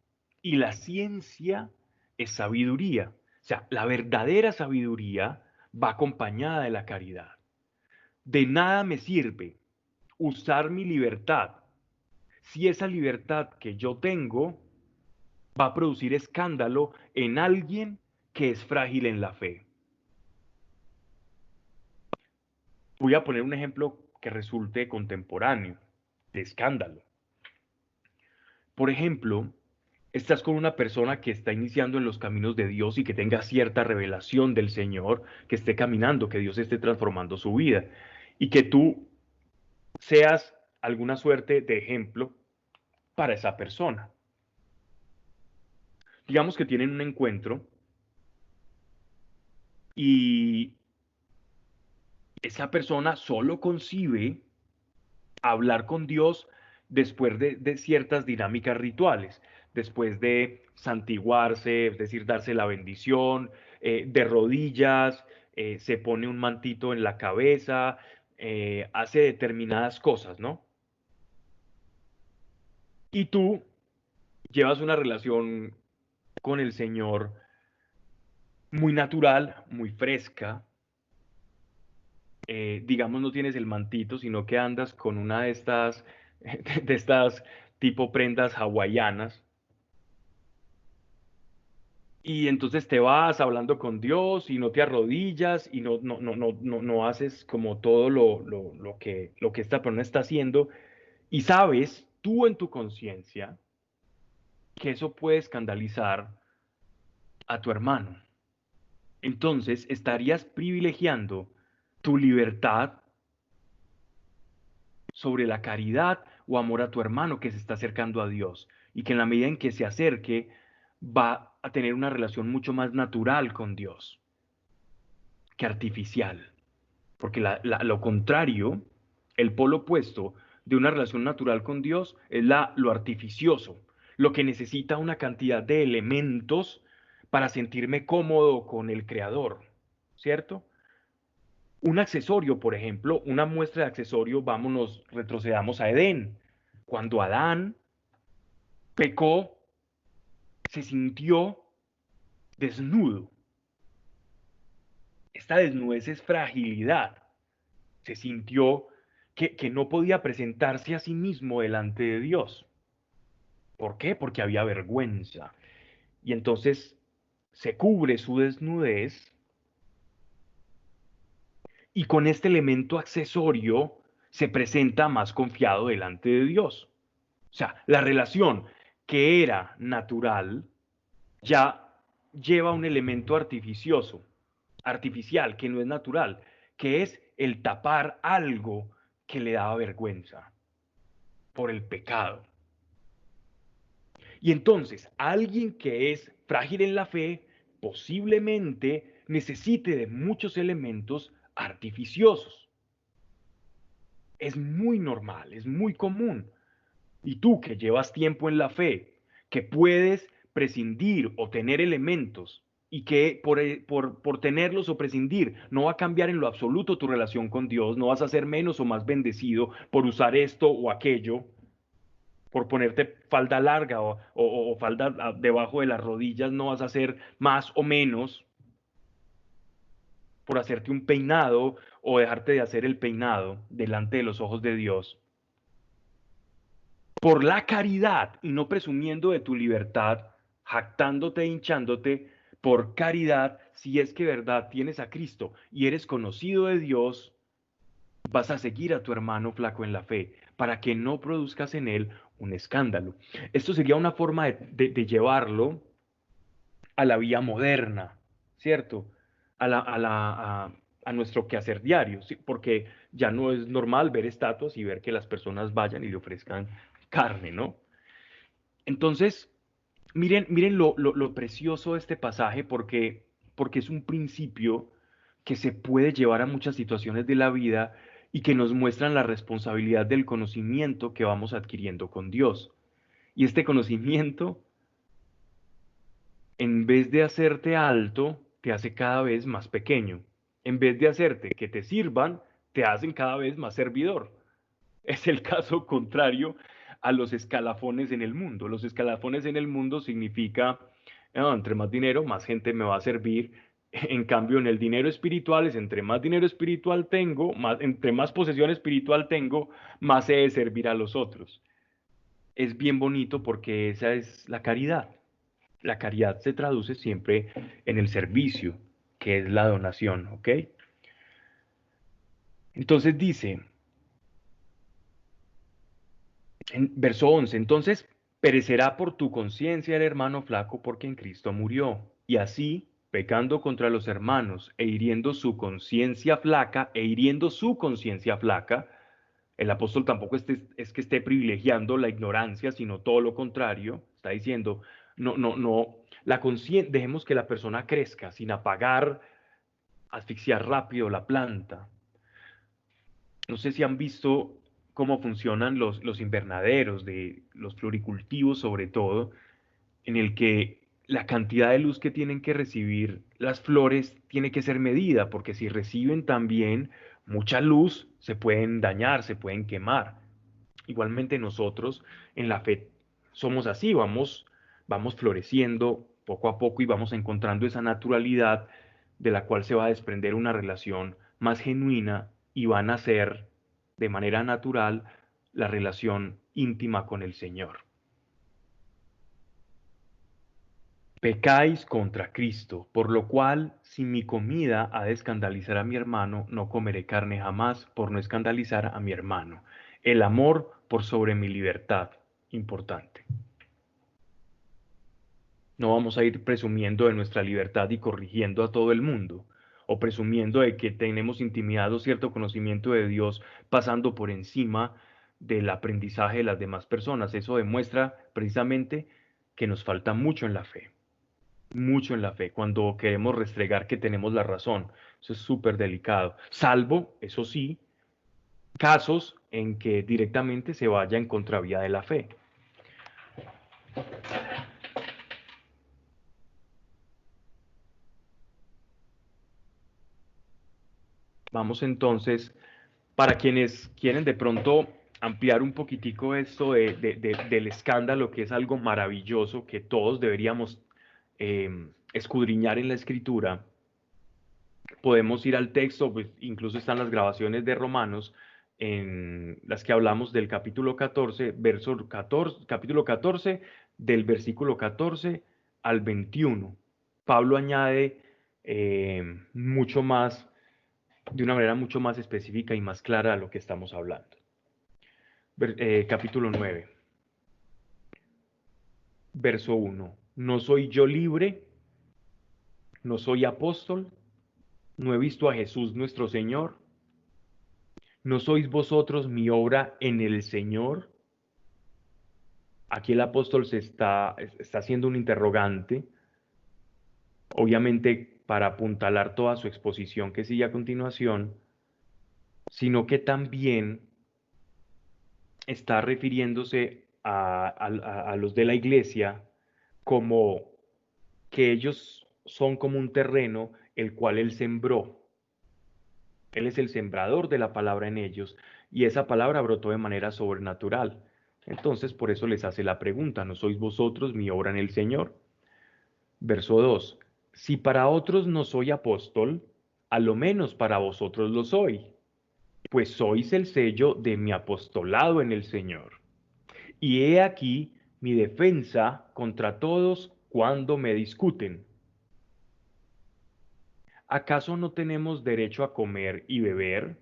y la ciencia es sabiduría. O sea, la verdadera sabiduría va acompañada de la caridad. De nada me sirve usar mi libertad si esa libertad que yo tengo va a producir escándalo en alguien que es frágil en la fe. Voy a poner un ejemplo que resulte contemporáneo de escándalo. Por ejemplo, estás con una persona que está iniciando en los caminos de Dios y que tenga cierta revelación del Señor, que esté caminando, que Dios esté transformando su vida y que tú seas alguna suerte de ejemplo para esa persona. Digamos que tienen un encuentro y esa persona solo concibe hablar con Dios después de ciertas dinámicas rituales, después de santiguarse, es decir, darse la bendición, de rodillas, se pone un mantito en la cabeza, hace determinadas cosas, ¿no? Y tú llevas una relación con el Señor muy natural, muy fresca, digamos, no tienes el mantito, sino que andas con una de estas, de estas tipo prendas hawaianas. Y entonces te vas hablando con Dios y no te arrodillas y no haces como todo lo que esta persona está haciendo. Y sabes tú en tu conciencia que eso puede escandalizar a tu hermano. Entonces estarías privilegiando tu libertad sobre la caridad o amor a tu hermano que se está acercando a Dios y que en la medida en que se acerque va a tener una relación mucho más natural con Dios que artificial. Porque lo contrario, el polo opuesto de una relación natural con Dios es lo artificioso, lo que necesita una cantidad de elementos para sentirme cómodo con el Creador, ¿cierto? Un accesorio, por ejemplo, una muestra de accesorio, vámonos, retrocedamos a Edén. Cuando Adán pecó, se sintió desnudo. Esta desnudez es fragilidad. Se sintió que no podía presentarse a sí mismo delante de Dios. ¿Por qué? Porque había vergüenza. Y entonces se cubre su desnudez y con este elemento accesorio se presenta más confiado delante de Dios. O sea, la relación que era natural ya lleva un elemento artificioso, artificial, que no es natural, que es el tapar algo que le daba vergüenza por el pecado. Y entonces, alguien que es frágil en la fe posiblemente necesite de muchos elementos artificiosos. Es muy normal, es muy común. Y tú que llevas tiempo en la fe, que puedes prescindir o tener elementos y que por tenerlos o prescindir no va a cambiar en lo absoluto tu relación con Dios, no vas a ser menos o más bendecido por usar esto o aquello, por ponerte falda larga o falda debajo de las rodillas, no vas a ser más o menos por hacerte un peinado o dejarte de hacer el peinado delante de los ojos de Dios. Por la caridad y no presumiendo de tu libertad, jactándote e hinchándote, por caridad, si es que verdad tienes a Cristo y eres conocido de Dios, vas a seguir a tu hermano flaco en la fe, para que no produzcas en él un escándalo. Esto sería una forma de llevarlo a la vía moderna, ¿cierto? A nuestro quehacer diario, ¿sí? Porque ya no es normal ver estatuas y ver que las personas vayan y le ofrezcan carne, ¿no? Entonces, miren lo precioso de este pasaje porque es un principio que se puede llevar a muchas situaciones de la vida y que nos muestran la responsabilidad del conocimiento que vamos adquiriendo con Dios. Y este conocimiento, en vez de hacerte alto, te hace cada vez más pequeño. En vez de hacerte que te sirvan, te hacen cada vez más servidor. Es el caso contrario a los escalafones en el mundo. Los escalafones en el mundo significa, entre más dinero, más gente me va a servir. En cambio, en el dinero espiritual es entre más dinero espiritual tengo, entre más posesión espiritual tengo, más he de servir a los otros. Es bien bonito porque esa es la caridad. La caridad se traduce siempre en el servicio, que es la donación, ¿ok? Entonces dice, en verso 11, entonces Perecerá por tu conciencia el hermano flaco porque en Cristo murió. Y así, pecando contra los hermanos e hiriendo su conciencia flaca, el apóstol tampoco es que esté privilegiando la ignorancia, sino todo lo contrario. Está diciendo, no, no, no, dejemos que la persona crezca sin apagar, asfixiar rápido la planta. No sé si han visto cómo funcionan los invernaderos de los floricultivos, sobre todo, en el que la cantidad de luz que tienen que recibir las flores tiene que ser medida, porque si reciben también mucha luz, se pueden dañar, se pueden quemar. Igualmente nosotros en la fe somos así, vamos floreciendo poco a poco y vamos encontrando esa naturalidad de la cual se va a desprender una relación más genuina y va a nacer de manera natural la relación íntima con el Señor. Pecáis contra Cristo, por lo cual, si mi comida ha de escandalizar a mi hermano, no comeré carne jamás por no escandalizar a mi hermano. El amor por sobre mi libertad, importante. No vamos a ir presumiendo de nuestra libertad y corrigiendo a todo el mundo, o presumiendo de que tenemos intimidad o cierto conocimiento de Dios pasando por encima del aprendizaje de las demás personas. Eso demuestra precisamente que nos falta mucho en la fe, cuando queremos restregar que tenemos la razón. Eso es súper delicado. Salvo, eso sí, casos en que directamente se vaya en contravía de la fe. Vamos entonces, para quienes quieren de pronto ampliar un poquitico esto del escándalo, que es algo maravilloso que todos deberíamos escudriñar en la escritura, podemos ir al texto, pues incluso están las grabaciones de Romanos, en las que hablamos del capítulo 14, capítulo 14, del versículo 14 al 21. Pablo añade mucho más, de una manera mucho más específica y más clara a lo que estamos hablando. Capítulo 9, verso 1. ¿No soy yo libre? ¿No soy apóstol? ¿No he visto a Jesús nuestro Señor? ¿No sois vosotros mi obra en el Señor? Aquí el apóstol está haciendo un interrogante, obviamente para apuntalar toda su exposición que sigue a continuación, sino que también está refiriéndose a los de la iglesia como que ellos son como un terreno el cual él sembró. Él es el sembrador de la palabra en ellos y esa palabra brotó de manera sobrenatural. Entonces, por eso les hace la pregunta, ¿no sois vosotros mi obra en el Señor? Verso 2. Si para otros no soy apóstol, a lo menos para vosotros lo soy, pues sois el sello de mi apostolado en el Señor. Y he aquí mi defensa contra todos cuando me discuten. ¿Acaso no tenemos derecho a comer y beber?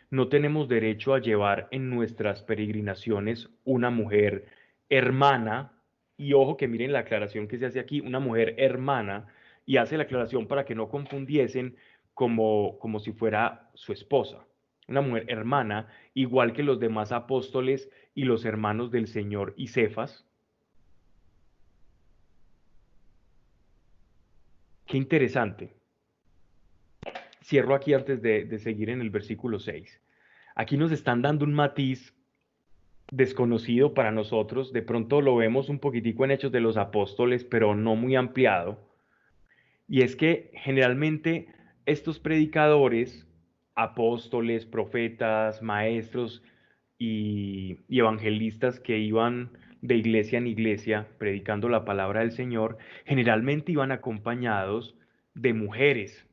¿No tenemos derecho a llevar en nuestras peregrinaciones una mujer hermana? Y ojo que miren la aclaración que se hace aquí, una mujer hermana, y hace la aclaración para que no confundiesen como si fuera su esposa. Una mujer hermana, igual que los demás apóstoles y los hermanos del Señor y Cefas. Qué interesante. Cierro aquí antes de seguir en el versículo 6. Aquí nos están dando un matiz desconocido para nosotros, de pronto lo vemos un poquitico en Hechos de los Apóstoles, pero no muy ampliado, y es que generalmente estos predicadores, apóstoles, profetas, maestros y evangelistas que iban de iglesia en iglesia predicando la palabra del Señor, generalmente iban acompañados de mujeres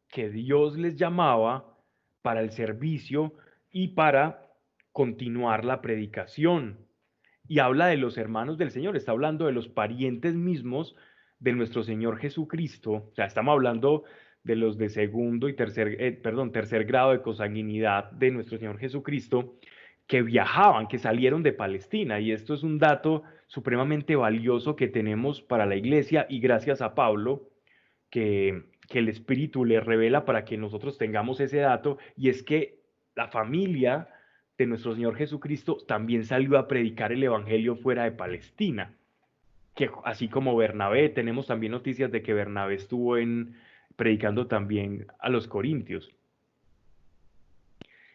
que Dios les llamaba para el servicio y para continuar la predicación. Y habla de los hermanos del Señor, está hablando de los parientes mismos de nuestro Señor Jesucristo. O sea, estamos hablando de los de segundo y tercer grado de consanguinidad de nuestro Señor Jesucristo, que viajaban, que salieron de Palestina. Y esto es un dato supremamente valioso que tenemos para la iglesia y gracias a Pablo que el Espíritu le revela para que nosotros tengamos ese dato, y es que la familia de nuestro Señor Jesucristo también salió a predicar el Evangelio fuera de Palestina, que así como Bernabé, tenemos también noticias de que Bernabé estuvo predicando también a los corintios.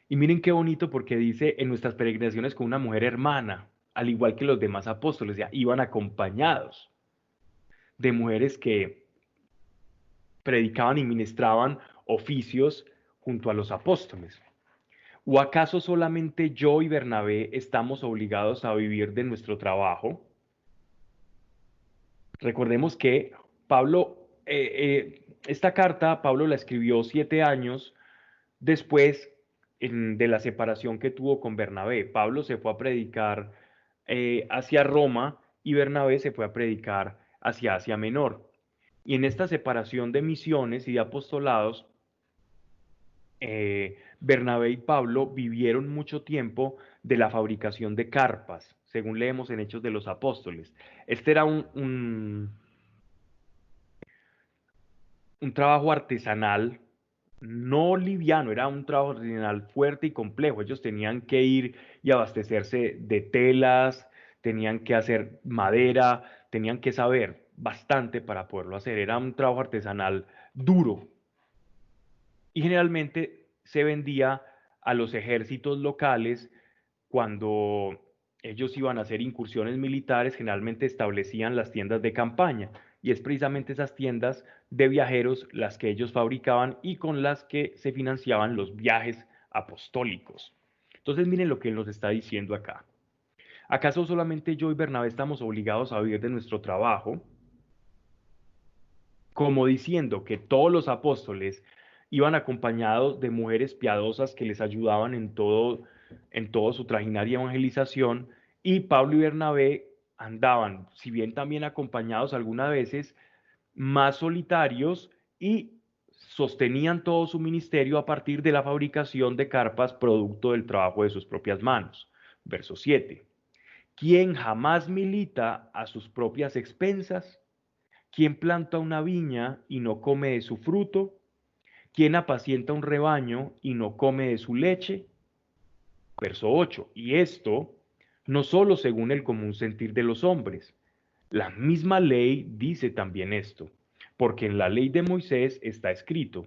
Y miren qué bonito porque dice en nuestras peregrinaciones con una mujer hermana, al igual que los demás apóstoles, ya iban acompañados de mujeres que predicaban y ministraban oficios junto a los apóstoles. ¿O acaso solamente yo y Bernabé estamos obligados a vivir de nuestro trabajo? Recordemos que Pablo, esta carta, Pablo la escribió 7 años después de la separación que tuvo con Bernabé. Pablo se fue a predicar hacia Roma y Bernabé se fue a predicar hacia Asia Menor. Y en esta separación de misiones y de apostolados, Bernabé y Pablo vivieron mucho tiempo de la fabricación de carpas, según leemos en Hechos de los Apóstoles. Este era un trabajo artesanal, no liviano, era un trabajo artesanal fuerte y complejo. Ellos tenían que ir y abastecerse de telas, tenían que hacer madera, tenían que saber bastante para poderlo hacer. Era un trabajo artesanal duro y generalmente se vendía a los ejércitos locales cuando ellos iban a hacer incursiones militares, generalmente establecían las tiendas de campaña y es precisamente esas tiendas de viajeros las que ellos fabricaban y con las que se financiaban los viajes apostólicos. Entonces miren lo que él nos está diciendo acá. ¿Acaso solamente yo y Bernabé estamos obligados a vivir de nuestro trabajo? Como diciendo que todos los apóstoles iban acompañados de mujeres piadosas que les ayudaban en todo su trajinar y evangelización, y Pablo y Bernabé andaban, si bien también acompañados algunas veces, más solitarios y sostenían todo su ministerio a partir de la fabricación de carpas producto del trabajo de sus propias manos. Verso 7. ¿Quién jamás milita a sus propias expensas? ¿Quién planta una viña y no come de su fruto? ¿Quién apacienta un rebaño y no come de su leche? Verso 8. Y esto no solo según el común sentir de los hombres. La misma ley dice también esto, porque en la ley de Moisés está escrito,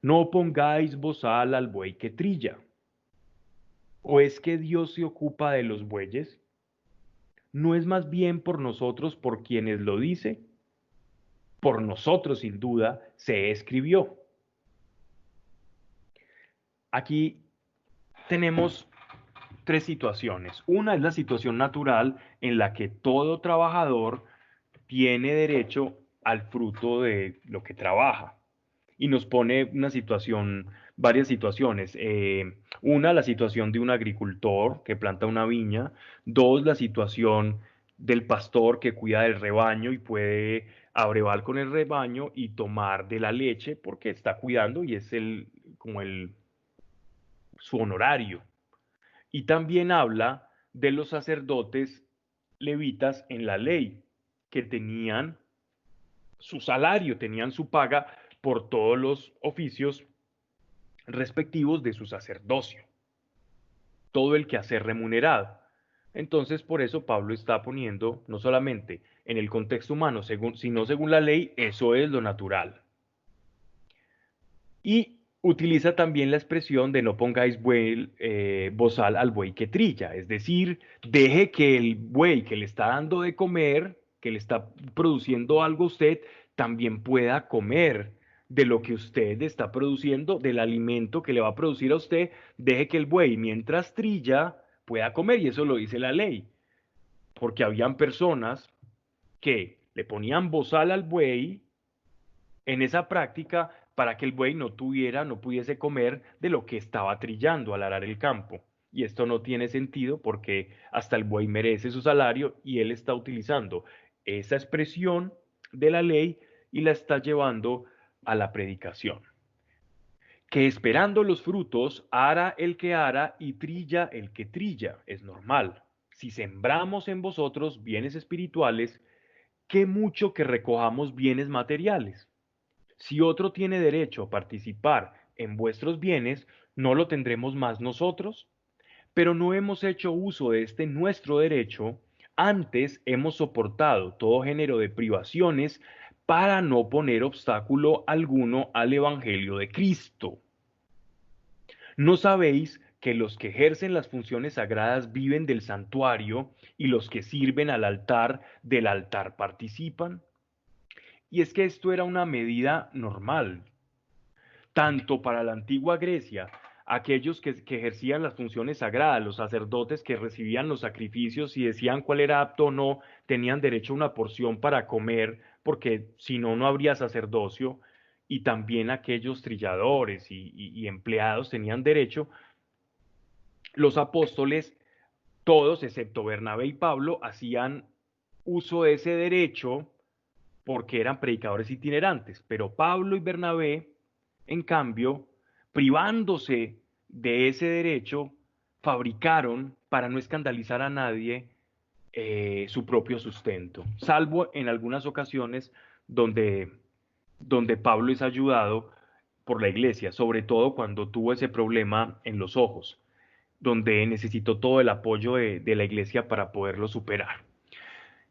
no pongáis bozal al buey que trilla. ¿O es que Dios se ocupa de los bueyes? ¿No es más bien por nosotros por quienes lo dice? Por nosotros, sin duda, se escribió. Aquí tenemos tres situaciones. Una es la situación natural en la que todo trabajador tiene derecho al fruto de lo que trabaja. Y nos pone una situación, varias situaciones. Una, la situación de un agricultor que planta una viña. Dos, la situación del pastor que cuida del rebaño y puede abrevar con el rebaño y tomar de la leche porque está cuidando y es como su honorario. Y también habla de los sacerdotes levitas en la ley, que tenían su salario, tenían su paga por todos los oficios respectivos de su sacerdocio, todo el quehacer remunerado. Entonces, por eso Pablo está poniendo, no solamente en el contexto humano, sino según la ley, eso es lo natural. Y utiliza también la expresión de no pongáis bozal al buey que trilla, es decir, deje que el buey que le está dando de comer, que le está produciendo algo a usted, también pueda comer de lo que usted está produciendo, del alimento que le va a producir a usted, deje que el buey mientras trilla pueda comer, y eso lo dice la ley, porque habían personas que le ponían bozal al buey en esa práctica para que el buey no pudiese comer de lo que estaba trillando al arar el campo. Y esto no tiene sentido porque hasta el buey merece su salario y él está utilizando esa expresión de la ley y la está llevando a la predicación. que esperando los frutos, ara el que ara y trilla el que trilla. Es normal. Si sembramos en vosotros bienes espirituales, qué mucho que recojamos bienes materiales. Si otro tiene derecho a participar en vuestros bienes, ¿no lo tendremos más nosotros? Pero no hemos hecho uso de este nuestro derecho, antes hemos soportado todo género de privaciones para no poner obstáculo alguno al Evangelio de Cristo. ¿No sabéis que los que ejercen las funciones sagradas viven del santuario y los que sirven al altar del altar participan? Y es que esto era una medida normal, tanto para la antigua Grecia, aquellos que ejercían las funciones sagradas, los sacerdotes que recibían los sacrificios y decían cuál era apto o no, tenían derecho a una porción para comer, porque si no, no habría sacerdocio, y también aquellos trilladores y empleados tenían derecho. Los apóstoles, todos excepto Bernabé y Pablo, hacían uso de ese derecho porque eran predicadores itinerantes, pero Pablo y Bernabé, en cambio, privándose de ese derecho, fabricaron, para no escandalizar a nadie, su propio sustento, salvo en algunas ocasiones donde, donde Pablo es ayudado por la iglesia, sobre todo cuando tuvo ese problema en los ojos, donde necesitó todo el apoyo de la iglesia para poderlo superar.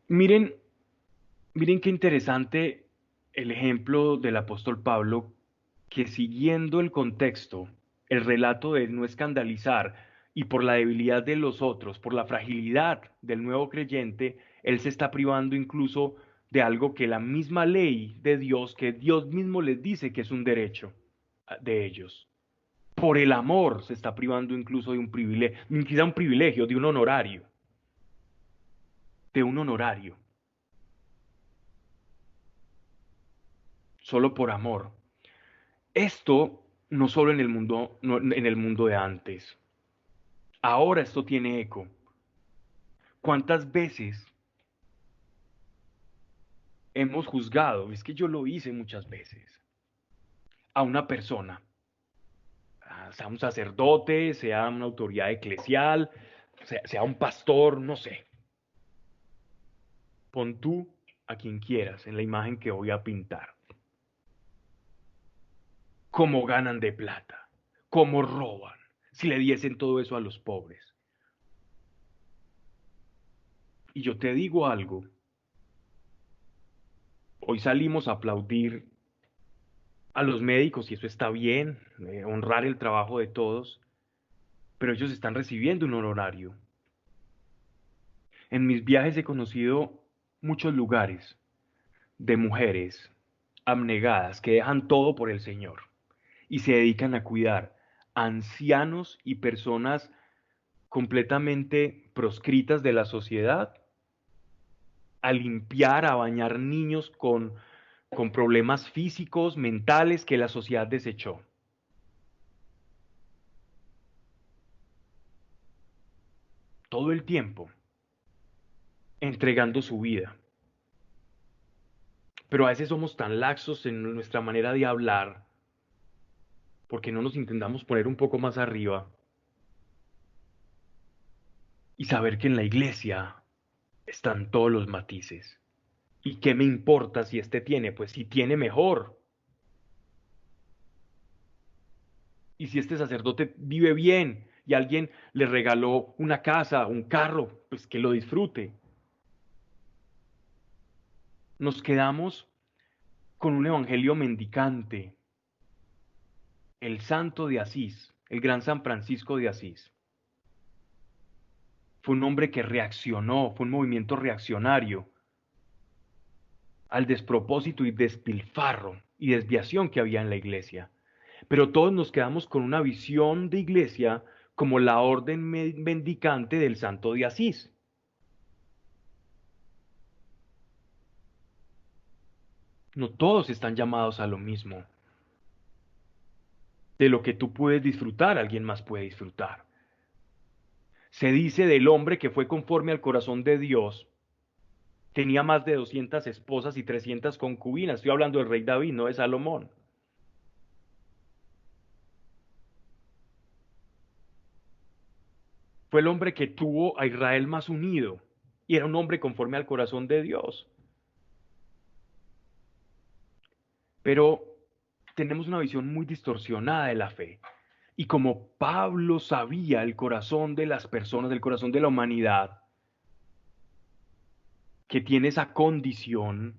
Miren, miren qué interesante el ejemplo del apóstol Pablo, que siguiendo el contexto, el relato de no escandalizar y por la debilidad de los otros, por la fragilidad del nuevo creyente, él se está privando incluso de algo que la misma ley de Dios, que Dios mismo les dice que es un derecho de ellos. Por el amor se está privando incluso de un privilegio, quizá un privilegio, de un honorario, solo por amor. Esto no solo en el mundo, no, en el mundo de antes. Ahora esto tiene eco. ¿Cuántas veces hemos juzgado? Es que yo lo hice muchas veces. A una persona, sea un sacerdote, sea una autoridad eclesial, sea un pastor, no sé. Pon tú a quien quieras en la imagen que voy a pintar. ¿Cómo ganan de plata? ¿Cómo roban? Si le diesen todo eso a los pobres. Y yo te digo algo, hoy salimos a aplaudir a los médicos y eso está bien, honrar el trabajo de todos, pero ellos están recibiendo un honorario. En mis viajes he conocido muchos lugares de mujeres abnegadas que dejan todo por el Señor y se dedican a cuidar ancianos y personas completamente proscritas de la sociedad, a limpiar, a bañar niños con problemas físicos, mentales que la sociedad desechó. Todo el tiempo entregando su vida. Pero a veces somos tan laxos en nuestra manera de hablar, porque no nos intentamos poner un poco más arriba y saber que en la iglesia están todos los matices. ¿Y qué me importa si este tiene? Pues si tiene mejor. Y si este sacerdote vive bien y alguien le regaló una casa, un carro, pues que lo disfrute. Nos quedamos con un evangelio mendicante. El santo de Asís, el gran San Francisco de Asís, fue un hombre que reaccionó, fue un movimiento reaccionario al despropósito y despilfarro y desviación que había en la iglesia. Pero todos nos quedamos con una visión de iglesia como la orden mendicante del santo de Asís. No todos están llamados a lo mismo. De lo que tú puedes disfrutar, alguien más puede disfrutar. Se dice del hombre que fue conforme al corazón de Dios, tenía más de 200 esposas y 300 concubinas. Estoy hablando del rey David, no de Salomón. Fue el hombre que tuvo a Israel más unido y era un hombre conforme al corazón de Dios. Pero tenemos una visión muy distorsionada de la fe. Y como Pablo sabía el corazón de las personas, el corazón de la humanidad, que tiene esa condición,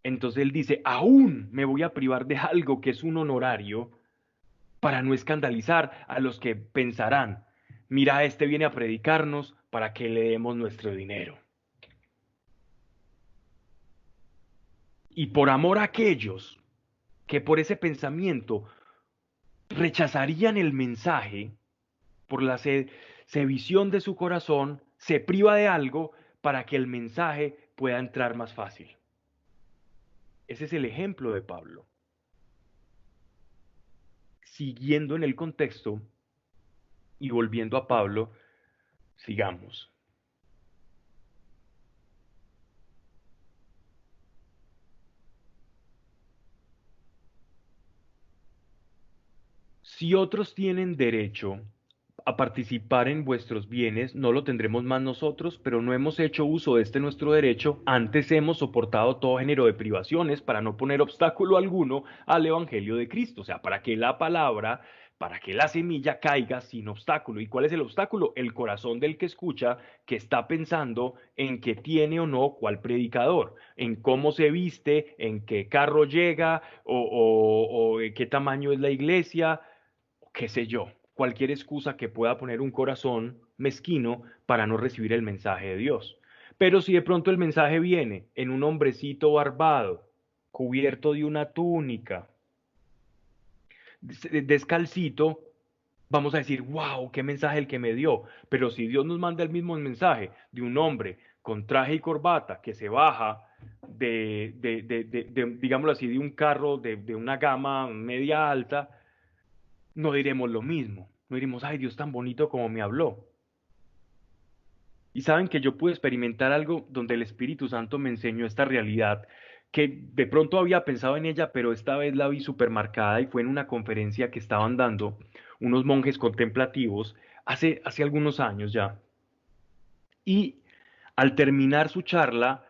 entonces él dice, aún me voy a privar de algo que es un honorario para no escandalizar a los que pensarán, mira, este viene a predicarnos para que le demos nuestro dinero. Y por amor a aquellos que por ese pensamiento rechazarían el mensaje, por la sedición de su corazón, se priva de algo para que el mensaje pueda entrar más fácil. Ese es el ejemplo de Pablo. Siguiendo en el contexto y volviendo a Pablo, sigamos. Si otros tienen derecho a participar en vuestros bienes, no lo tendremos más nosotros, pero no hemos hecho uso de este nuestro derecho, antes hemos soportado todo género de privaciones para no poner obstáculo alguno al Evangelio de Cristo, o sea, para que la palabra, para que la semilla caiga sin obstáculo. ¿Y cuál es el obstáculo? El corazón del que escucha, que está pensando en que tiene o no cuál predicador, en cómo se viste, en qué carro llega o qué tamaño es la iglesia, qué sé yo, cualquier excusa que pueda poner un corazón mezquino para no recibir el mensaje de Dios. Pero si de pronto el mensaje viene en un hombrecito barbado, cubierto de una túnica, descalcito, vamos a decir, wow, qué mensaje el que me dio. Pero si Dios nos manda el mismo mensaje de un hombre con traje y corbata que se baja digámoslo así, de un carro de una gama media alta, no diremos lo mismo. No diremos, ay, Dios tan bonito como me habló. Y saben que yo pude experimentar algo donde el Espíritu Santo me enseñó esta realidad, que de pronto había pensado en ella, pero esta vez la vi supermarcada y fue en una conferencia que estaban dando unos monjes contemplativos hace algunos años ya. Y al terminar su charla,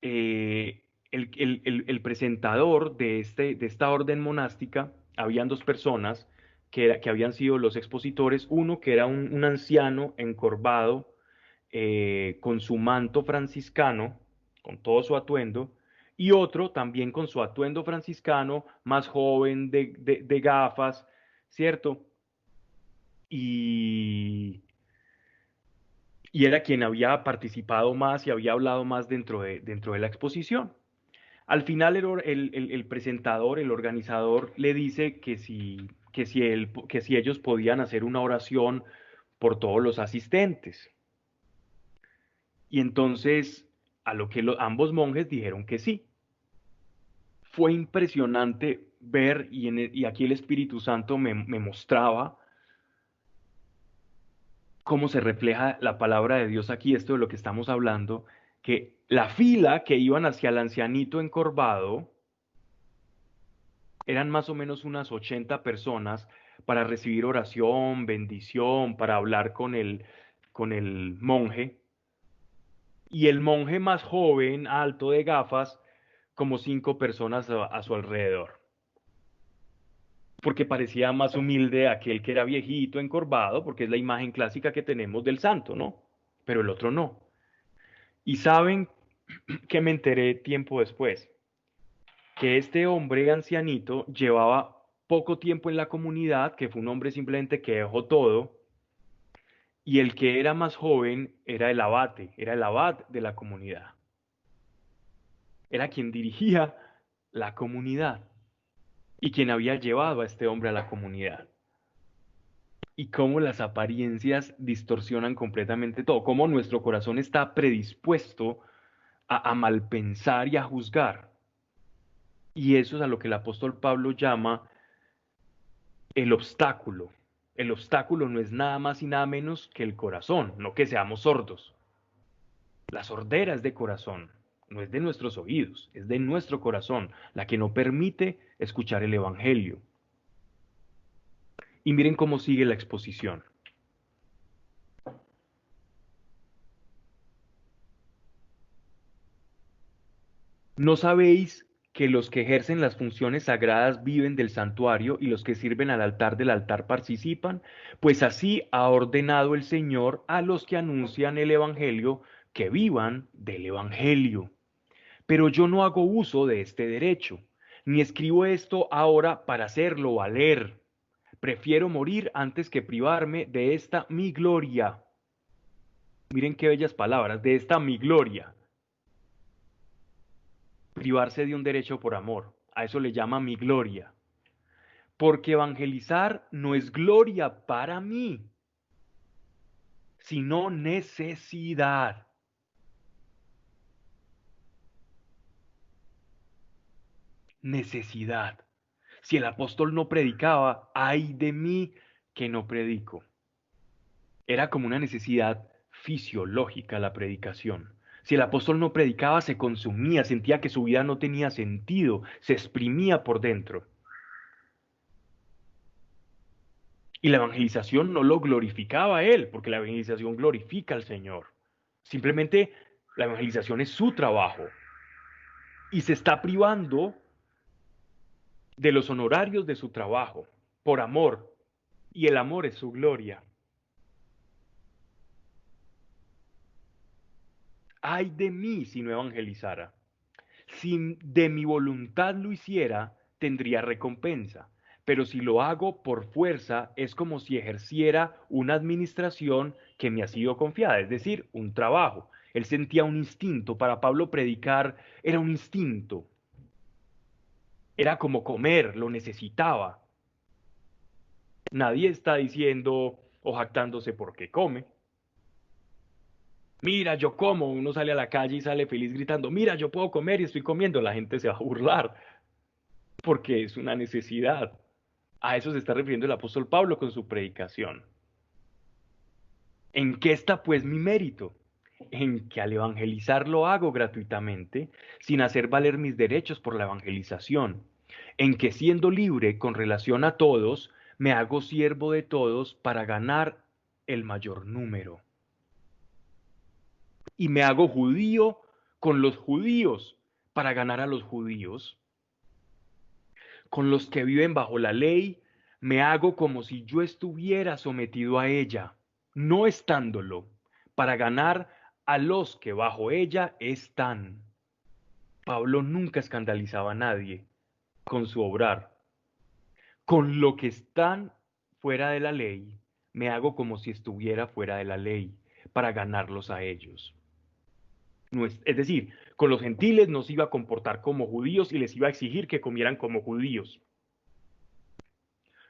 el presentador de esta orden monástica, habían dos personas que habían sido los expositores, uno que era un anciano encorvado, con su manto franciscano, con todo su atuendo, y otro también con su atuendo franciscano, más joven, de gafas, ¿cierto? Y, y era quien había participado más y había hablado más dentro de la exposición. Al final el presentador, el organizador, le dice que si ellos podían hacer una oración por todos los asistentes. Y entonces, a lo que ambos monjes dijeron que sí. Fue impresionante ver, y aquí el Espíritu Santo me mostraba cómo se refleja la palabra de Dios aquí, esto de lo que estamos hablando, que la fila que iban hacia el ancianito encorvado eran más o menos unas 80 personas para recibir oración, bendición, para hablar con el monje. Y el monje más joven, alto de gafas, como 5 personas a su alrededor. Porque parecía más humilde aquel que era viejito, encorvado, porque es la imagen clásica que tenemos del santo, ¿no? Pero el otro no. Y saben que me enteré tiempo después, que este hombre ancianito llevaba poco tiempo en la comunidad, que fue un hombre simplemente que dejó todo, y el que era más joven era el abad de la comunidad, era quien dirigía la comunidad y quien había llevado a este hombre a la comunidad. Y cómo las apariencias distorsionan completamente todo, cómo nuestro corazón está predispuesto a malpensar y a juzgar. Y eso es a lo que el apóstol Pablo llama el obstáculo. El obstáculo no es nada más y nada menos que el corazón, no que seamos sordos. La sordera es de corazón, no es de nuestros oídos, es de nuestro corazón, la que no permite escuchar el Evangelio. Y miren cómo sigue la exposición. ¿No sabéis que los que ejercen las funciones sagradas viven del santuario y los que sirven al altar del altar participan? Pues así ha ordenado el Señor a los que anuncian el Evangelio que vivan del Evangelio. Pero yo no hago uso de este derecho, ni escribo esto ahora para hacerlo valer. Prefiero morir antes que privarme de esta mi gloria. Miren qué bellas palabras, de esta mi gloria. Privarse de un derecho por amor. A eso le llama mi gloria. Porque evangelizar no es gloria para mí, sino necesidad. Necesidad. Si el apóstol no predicaba, ay de mí que no predico. Era como una necesidad fisiológica la predicación. Si el apóstol no predicaba, se consumía, sentía que su vida no tenía sentido, se exprimía por dentro. Y la evangelización no lo glorificaba a él, porque la evangelización glorifica al Señor. Simplemente la evangelización es su trabajo. Y se está privando de los honorarios de su trabajo por amor. Y el amor es su gloria. Ay de mí si no evangelizara. Si de mi voluntad lo hiciera, tendría recompensa. Pero si lo hago por fuerza, es como si ejerciera una administración que me ha sido confiada, es decir, un trabajo. Él sentía un instinto. Para Pablo predicar era un instinto. Era como comer, lo necesitaba. Nadie está diciendo o jactándose porque come. Mira, yo como, uno sale a la calle y sale feliz gritando, mira, yo puedo comer y estoy comiendo, la gente se va a burlar porque es una necesidad. A eso se está refiriendo el apóstol Pablo con su predicación. ¿En qué está pues mi mérito? En que al evangelizar lo hago gratuitamente, sin hacer valer mis derechos por la evangelización. En que siendo libre con relación a todos, me hago siervo de todos para ganar el mayor número. Y me hago judío con los judíos para ganar a los judíos. Con los que viven bajo la ley, me hago como si yo estuviera sometido a ella, no estándolo, para ganar a los que bajo ella están. Pablo nunca escandalizaba a nadie con su obrar. Con lo que están fuera de la ley, me hago como si estuviera fuera de la ley, para ganarlos a ellos. No es decir, con los gentiles no se iba a comportar como judíos y les iba a exigir que comieran como judíos.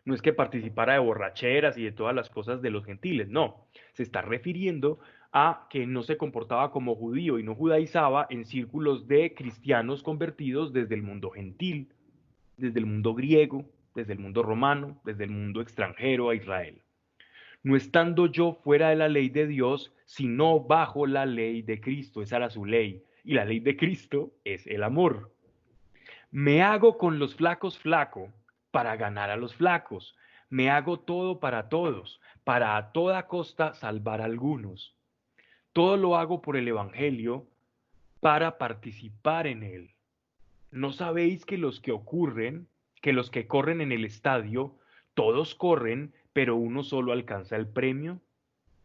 No es que participara de borracheras y de todas las cosas de los gentiles, no. Se está refiriendo a que no se comportaba como judío y no judaizaba en círculos de cristianos convertidos desde el mundo gentil, desde el mundo griego, desde el mundo romano, desde el mundo extranjero a Israel. No estando yo fuera de la ley de Dios, sino bajo la ley de Cristo. Esa era su ley. Y la ley de Cristo es el amor. Me hago con los flacos flaco para ganar a los flacos. Me hago todo para todos, para a toda costa salvar a algunos. Todo lo hago por el Evangelio para participar en él. ¿No sabéis que los que corren en el estadio, todos corren, pero uno solo alcanza el premio?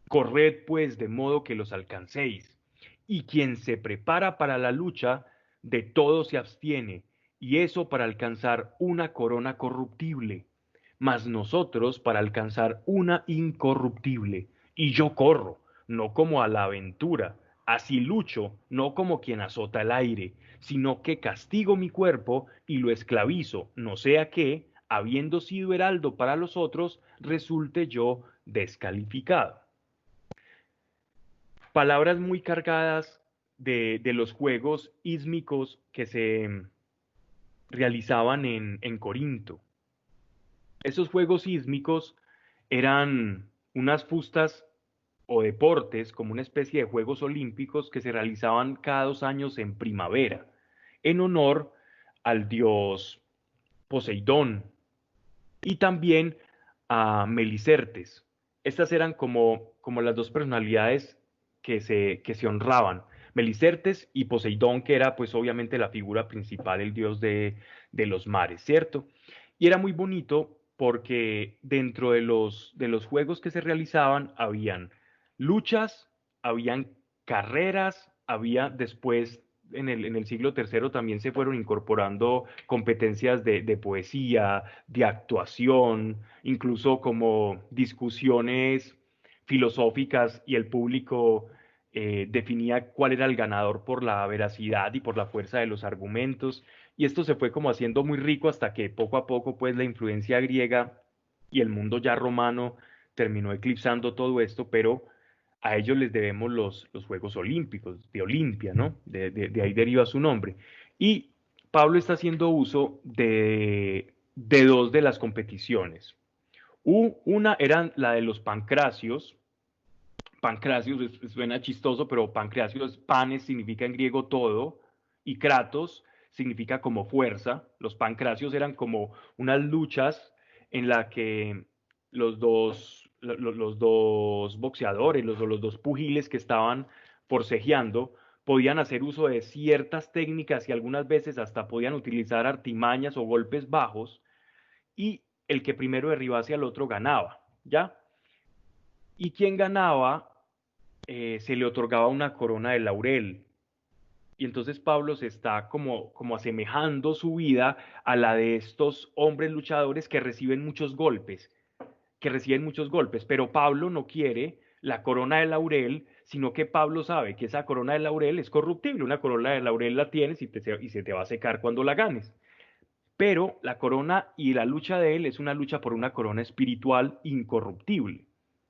Corred pues de modo que los alcancéis. Y quien se prepara para la lucha, de todo se abstiene, y eso para alcanzar una corona corruptible, mas nosotros para alcanzar una incorruptible. Y yo corro, no como a la aventura, así lucho, no como quien azota el aire, sino que castigo mi cuerpo y lo esclavizo, no sea que, habiendo sido heraldo para los otros, resulte yo descalificado. Palabras muy cargadas de los juegos ísmicos que se realizaban en Corinto. Esos juegos sísmicos eran unas fustas o deportes, como una especie de Juegos Olímpicos que se realizaban cada 2 años en primavera, en honor al dios Poseidón y también a Melicertes. Estas eran como las dos personalidades que se honraban. Melicertes y Poseidón, que era pues obviamente la figura principal, el dios de los mares, ¿cierto? Y era muy bonito porque dentro de los juegos que se realizaban habían luchas, habían carreras, había después en el siglo tercero también se fueron incorporando competencias de poesía, de actuación, incluso como discusiones filosóficas y el público definía cuál era el ganador por la veracidad y por la fuerza de los argumentos. Y esto se fue como haciendo muy rico hasta que poco a poco pues la influencia griega y el mundo ya romano terminó eclipsando todo esto, pero a ellos les debemos los Juegos Olímpicos, de Olimpia, ¿no? De ahí deriva su nombre. Y Pablo está haciendo uso de dos de las competiciones. Una era la de los pancracios. Pancracios suena chistoso, pero pancracios, panes significa en griego todo, y kratos significa como fuerza. Los pancracios eran como unas luchas en la que los dos boxeadores, los dos pugiles que estaban forcejeando, podían hacer uso de ciertas técnicas y algunas veces hasta podían utilizar artimañas o golpes bajos, y el que primero derribase al otro ganaba, ¿ya? Y quien ganaba se le otorgaba una corona de laurel. Y entonces Pablo se está como asemejando su vida a la de estos hombres luchadores que reciben muchos golpes, pero Pablo no quiere la corona de laurel, sino que Pablo sabe que esa corona de laurel es corruptible, una corona de laurel la tienes y se te va a secar cuando la ganes. Pero la corona y la lucha de él es una lucha por una corona espiritual incorruptible,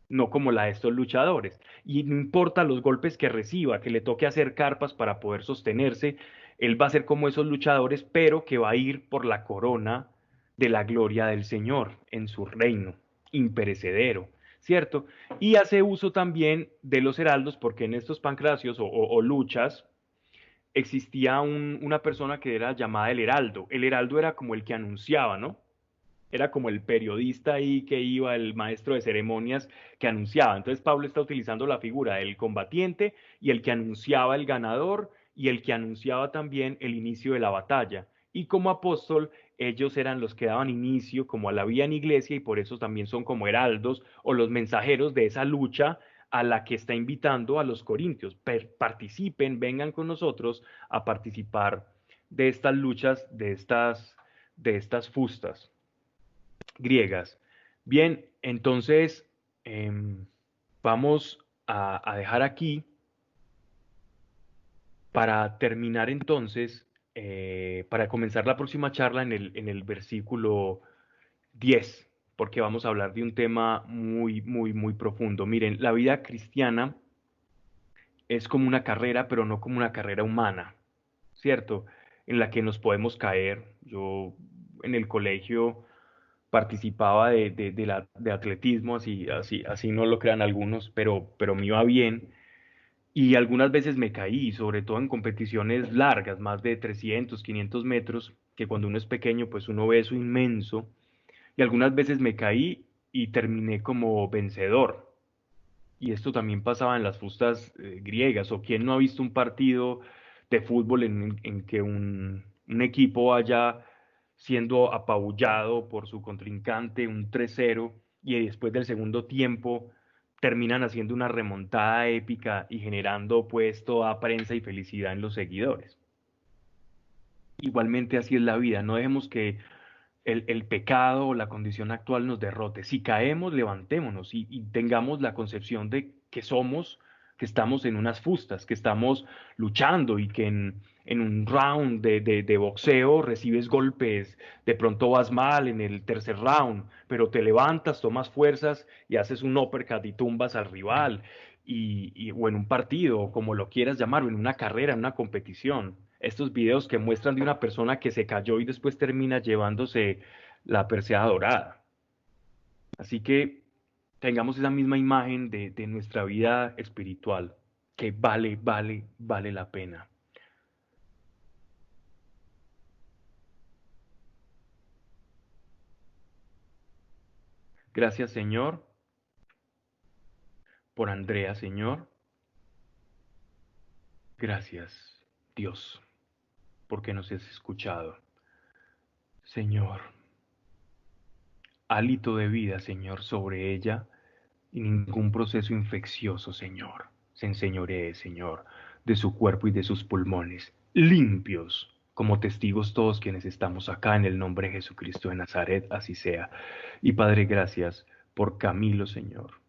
no como la de estos luchadores. Y no importa los golpes que reciba, que le toque hacer carpas para poder sostenerse, él va a ser como esos luchadores, pero que va a ir por la corona de la gloria del Señor en su reino imperecedero, ¿cierto? Y hace uso también de los heraldos, porque en estos pancracios o luchas, existía una persona que era llamada el heraldo. El heraldo era como el que anunciaba, ¿no? Era como el periodista ahí que iba, el maestro de ceremonias que anunciaba. Entonces Pablo está utilizando la figura del combatiente y el que anunciaba el ganador y el que anunciaba también el inicio de la batalla. Y como apóstol, ellos eran los que daban inicio como a la vida en iglesia y por eso también son como heraldos o los mensajeros de esa lucha a la que está invitando a los corintios. Participen, vengan con nosotros a participar de estas luchas, de estas fustas griegas. Bien, entonces vamos a dejar aquí para terminar entonces, para comenzar la próxima charla en el versículo 10, porque vamos a hablar de un tema muy, muy, muy profundo. Miren, la vida cristiana es como una carrera, pero no como una carrera humana, ¿cierto? En la que nos podemos caer. Yo en el colegio participaba de atletismo, así no lo crean algunos, pero me iba bien. Y algunas veces me caí, sobre todo en competiciones largas, más de 300, 500 metros, que cuando uno es pequeño, pues uno ve eso inmenso. Y algunas veces me caí y terminé como vencedor. Y esto también pasaba en las justas griegas. O quién no ha visto un partido de fútbol en que un equipo vaya siendo apabullado por su contrincante, un 3-0, y después del segundo tiempo terminan haciendo una remontada épica y generando pues toda prensa y felicidad en los seguidores. Igualmente así es la vida. No dejemos que el pecado o la condición actual nos derrote. Si caemos, levantémonos y tengamos la concepción de que somos, que estamos en unas fustas, que estamos luchando y que en un round de boxeo recibes golpes, de pronto vas mal en el tercer round, pero te levantas, tomas fuerzas y haces un uppercut y tumbas al rival. O en un partido, como lo quieras llamar, o en una carrera, en una competición. Estos videos que muestran de una persona que se cayó y después termina llevándose la perseada dorada. Así que tengamos esa misma imagen de nuestra vida espiritual, que vale la pena. Gracias, Señor, por Andrea, Señor. Gracias, Dios, porque nos has escuchado. Señor, hálito de vida, Señor, sobre ella y ningún proceso infeccioso, Señor, se enseñoree, Señor, de su cuerpo y de sus pulmones, limpios, como testigos todos quienes estamos acá en el nombre de Jesucristo de Nazaret, así sea. Y Padre, gracias por Camilo, Señor.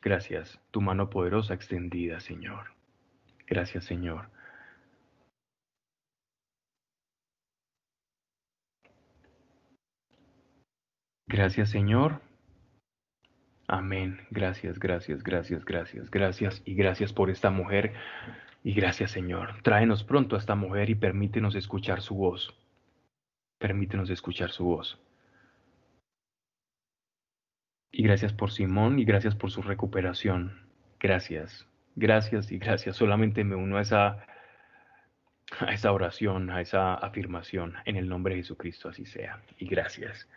Gracias, tu mano poderosa extendida, Señor. Gracias, Señor. Gracias, Señor. Amén. Gracias, gracias, gracias, gracias, gracias. Y gracias por esta mujer. Y gracias, Señor. Tráenos pronto a esta mujer y permítenos escuchar su voz. Permítenos escuchar su voz. Y gracias por Simón y gracias por su recuperación. Gracias, gracias y gracias. Solamente me uno a esa oración, a esa afirmación. En el nombre de Jesucristo, así sea. Y gracias.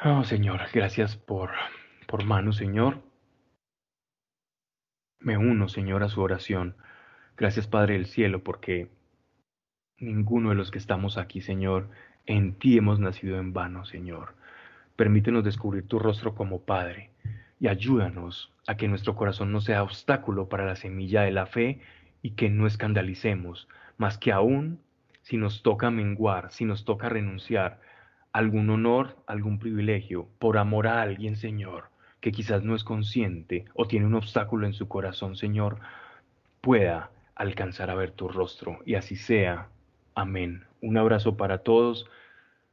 Oh, Señor, gracias por Manu, Señor. Me uno, Señor, a su oración. Gracias, Padre del cielo, porque ninguno de los que estamos aquí, Señor, en ti hemos nacido en vano, Señor. Permítenos descubrir tu rostro como Padre y ayúdanos a que nuestro corazón no sea obstáculo para la semilla de la fe y que no escandalicemos, más que aún si nos toca menguar, si nos toca renunciar a algún honor, algún privilegio, por amor a alguien, Señor, que quizás no es consciente o tiene un obstáculo en su corazón, Señor, pueda alcanzar a ver tu rostro y así sea. Amén. Un abrazo para todos.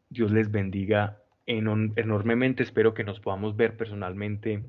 Dios les bendiga enormemente. Espero que nos podamos ver personalmente